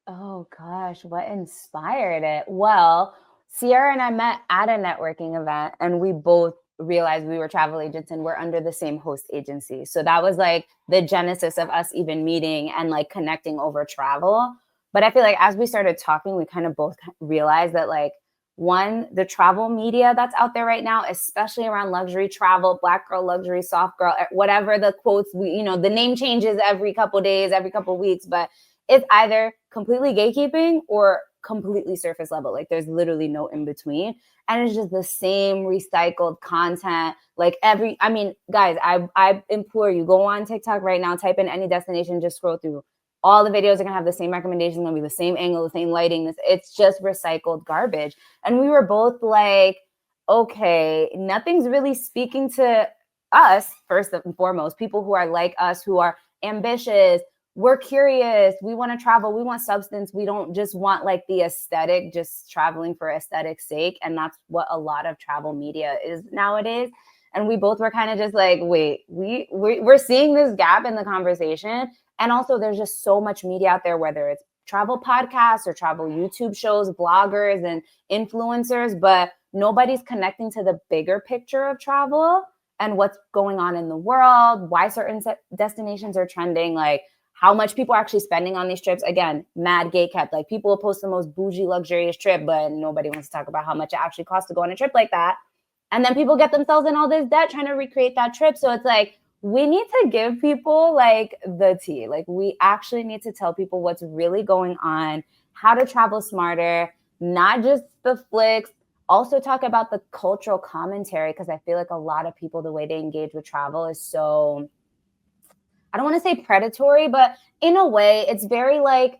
Oh gosh, what inspired it? Well, Ciara and I met at a networking event, and we both realized we were travel agents and we're under the same host agency. So that was like the genesis of us even meeting and like connecting over travel. But I feel like as we started talking, we kind of both realized that like one, the travel media that's out there right now, especially around luxury travel, black girl luxury, soft girl, whatever the quotes, the name changes every couple days, every couple weeks, but it's either completely gatekeeping or completely surface level. Like there's literally no in between. And it's just the same recycled content. Like guys, I implore you, go on TikTok right now, type in any destination, just scroll through. All the videos are gonna have the same recommendations, gonna be the same angle, the same lighting. It's just recycled garbage. And we were both like, okay, nothing's really speaking to us, first and foremost, people who are like us, who are ambitious, we're curious, we want to travel, we want substance, we don't just want like the aesthetic, just traveling for aesthetic's sake. And that's what a lot of travel media is nowadays. And we both were kind of just like, wait, we're seeing this gap in the conversation. And also there's just so much media out there, whether it's travel podcasts or travel YouTube shows, bloggers and influencers, but nobody's connecting to the bigger picture of travel and what's going on in the world, why certain destinations are trending, like how much people are actually spending on these trips. Again, mad gate kept. Like people will post the most bougie, luxurious trip, but nobody wants to talk about how much it actually costs to go on a trip like that. And then people get themselves in all this debt trying to recreate that trip. So it's like, we need to give people like the tea. Like we actually need to tell people what's really going on, how to travel smarter, not just the flicks. Also talk about the cultural commentary, because I feel like a lot of people, the way they engage with travel is so, I don't want to say predatory, but in a way, it's very like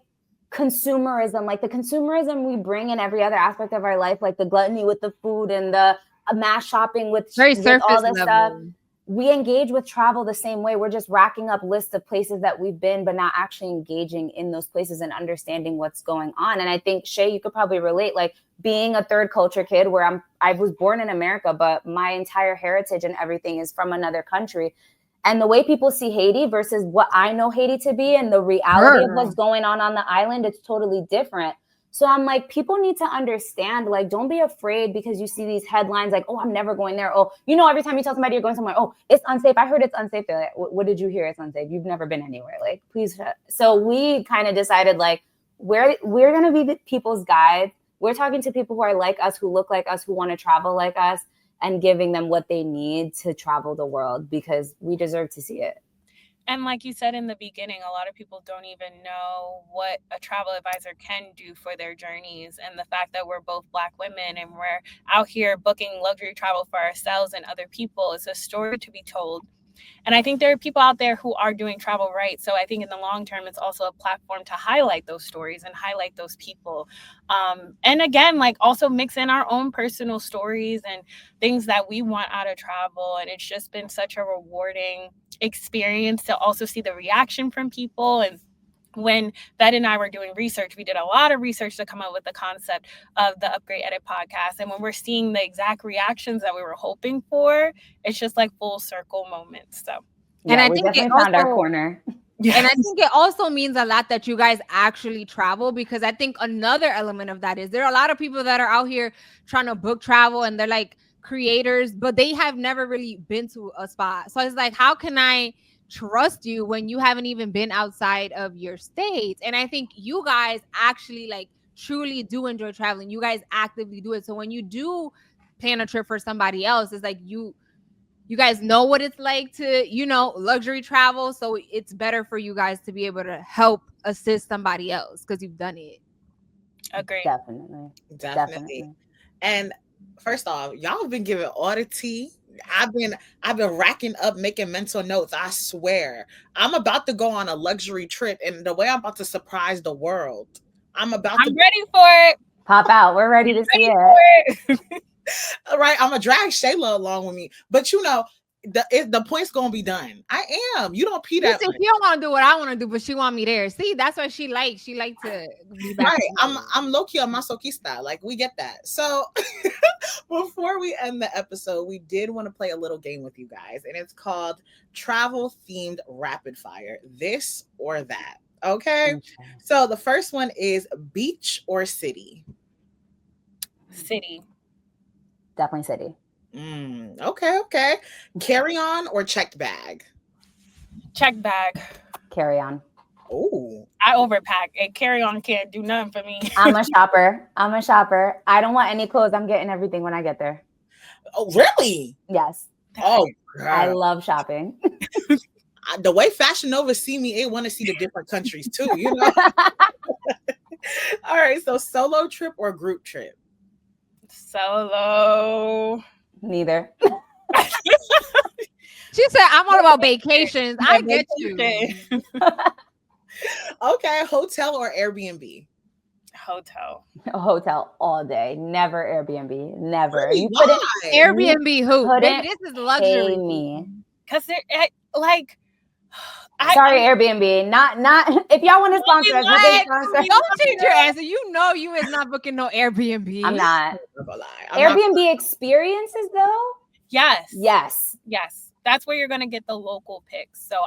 consumerism, like the consumerism we bring in every other aspect of our life, like the gluttony with the food and the mass shopping with all this stuff. We engage with travel the same way. We're just racking up lists of places that we've been, but not actually engaging in those places and understanding what's going on. And I think, Shey, you could probably relate, like being a third culture kid where I was born in America, but my entire heritage and everything is from another country. And the way people see Haiti versus what I know Haiti to be and the reality of what's going on the island, it's totally different. So I'm like, people need to understand, like, don't be afraid because you see these headlines like, oh, I'm never going there. Oh, every time you tell somebody you're going somewhere, oh, it's unsafe. I heard it's unsafe. They're like, what did you hear? It's unsafe. You've never been anywhere. Like, please. So we kind of decided like, we're going to be the people's guide. We're talking to people who are like us, who look like us, who want to travel like us, and giving them what they need to travel the world because we deserve to see it. And like you said in the beginning, a lot of people don't even know what a travel advisor can do for their journeys. And the fact that we're both Black women and we're out here booking luxury travel for ourselves and other people is a story to be told. And I think there are people out there who are doing travel right. So I think in the long term, it's also a platform to highlight those stories and highlight those people. And again, like also mix in our own personal stories and things that we want out of travel. And it's just been such a rewarding experience to also see the reaction from people. And when Fed and I were doing research, we did a lot of research to come up with the concept of the Upgrade Edit podcast. And when we're seeing the exact reactions that we were hoping for, it's just like full circle moments. So, and I think we found our corner. Yes. And I think it also means a lot that you guys actually travel, because I think another element of that is there are a lot of people that are out here trying to book travel and they're like creators, but they have never really been to a spot. So it's like, how can I trust you when you haven't even been outside of your state? And I think you guys actually like truly do enjoy traveling. You guys actively do it. So when you do plan a trip for somebody else, it's like you guys know what it's like to, luxury travel. So it's better for you guys to be able to help assist somebody else because you've done it. Agreed. Definitely. And first off, y'all have been giving all the tea. I've been racking up making mental notes. I swear. I'm about to go on a luxury trip, and the way I'm about to surprise the world. I'm ready for it. Pop out. We're ready to see it. All right, I'm gonna drag Shayla along with me. But the point's gonna be done. I am. You don't pee that Listen, much. she don't want to do what I want to do, but she want me there. See, that's what she likes. She like to be back. Right. I'm low-key a masochista. Like, we get that. So before we end the episode, we did want to play a little game with you guys, and it's called Travel Themed Rapid Fire. This or that. Okay. So the first one is beach or city? City. Definitely city. Okay. Carry on or checked bag? Check bag. Carry on. Oh, I overpack. And carry on can't do nothing for me. I'm a shopper. I don't want any clothes. I'm getting everything when I get there. oh, really? Yes. Oh, I girl. love shopping. The way Fashion Nova see me, they want to see the different countries too, you know? All right, so solo trip or group trip? Solo. Neither. She said, I'm all about vacations. I get you. Okay, hotel or Airbnb? Hotel. A hotel all day. Never Airbnb. Never. Really? You couldn't Why? Airbnb who? couldn't Baby, this is luxury. pay me. Because they're like, Sorry, Airbnb. Not if y'all want to sponsor us, you can sponsor. Don't change your answer. You know you is not booking no Airbnb. I'm not. I'm not gonna lie. Airbnb experiences though? yes. Yes. That's where you're going to get the local picks. So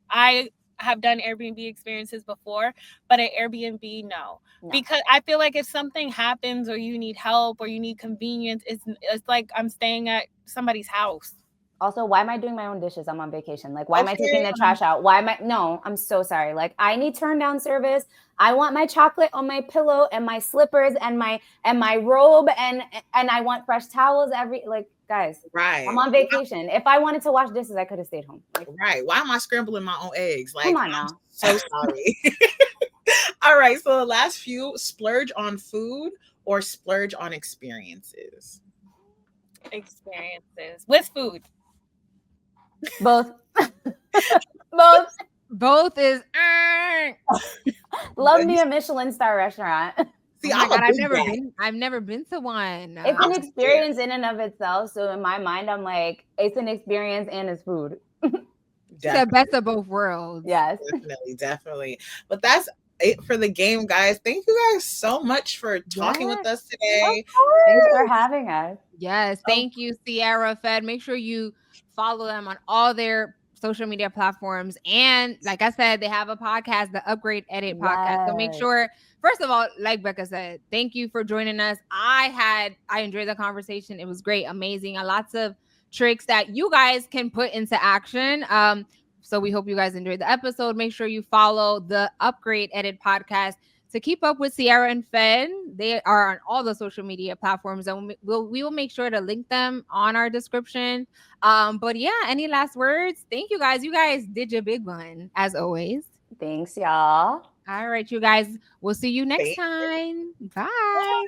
I have done Airbnb experiences before, but at Airbnb, no. Because I feel like if something happens or you need help or you need convenience, it's like I'm staying at somebody's house. Also, why am I doing my own dishes? I'm on vacation. Like, why am I taking the trash out? No, I'm so sorry. Like, I need turn down service. I want my chocolate on my pillow and my slippers and my robe and I want fresh towels guys. Right. I'm on vacation. If I wanted to wash dishes, I could have stayed home. Like, right. Why am I scrambling my own eggs? Like, come on now. I'm so sorry. All right. So the last few, splurge on food or splurge on experiences? Experiences with food. Both. Both is. Love me a Michelin star restaurant. See, Oh my God, been. I've never been to one. It's an experience in and of itself. So in my mind, I'm like, it's an experience and it's food. The best of both worlds. Yes. Definitely. But that's it for the game, guys. Thank you guys so much for talking with us today. Thanks for having us. Yes. Thank you, Ciara Fed. Make sure you follow them on all their social media platforms. And like I said, they have a podcast, the Upgrade Edit podcast. So make sure, first of all, like Becca said, thank you for joining us. I enjoyed the conversation. It was great, amazing. Lots of tricks that you guys can put into action. So we hope you guys enjoyed the episode. Make sure you follow the Upgrade Edit podcast to keep up with Ciara and Fed. They are on all the social media platforms, and we will make sure to link them on our description. But yeah, any last words? Thank you guys. You guys did your big one, as always. Thanks, y'all. All right, you guys. We'll see you next time. Bye.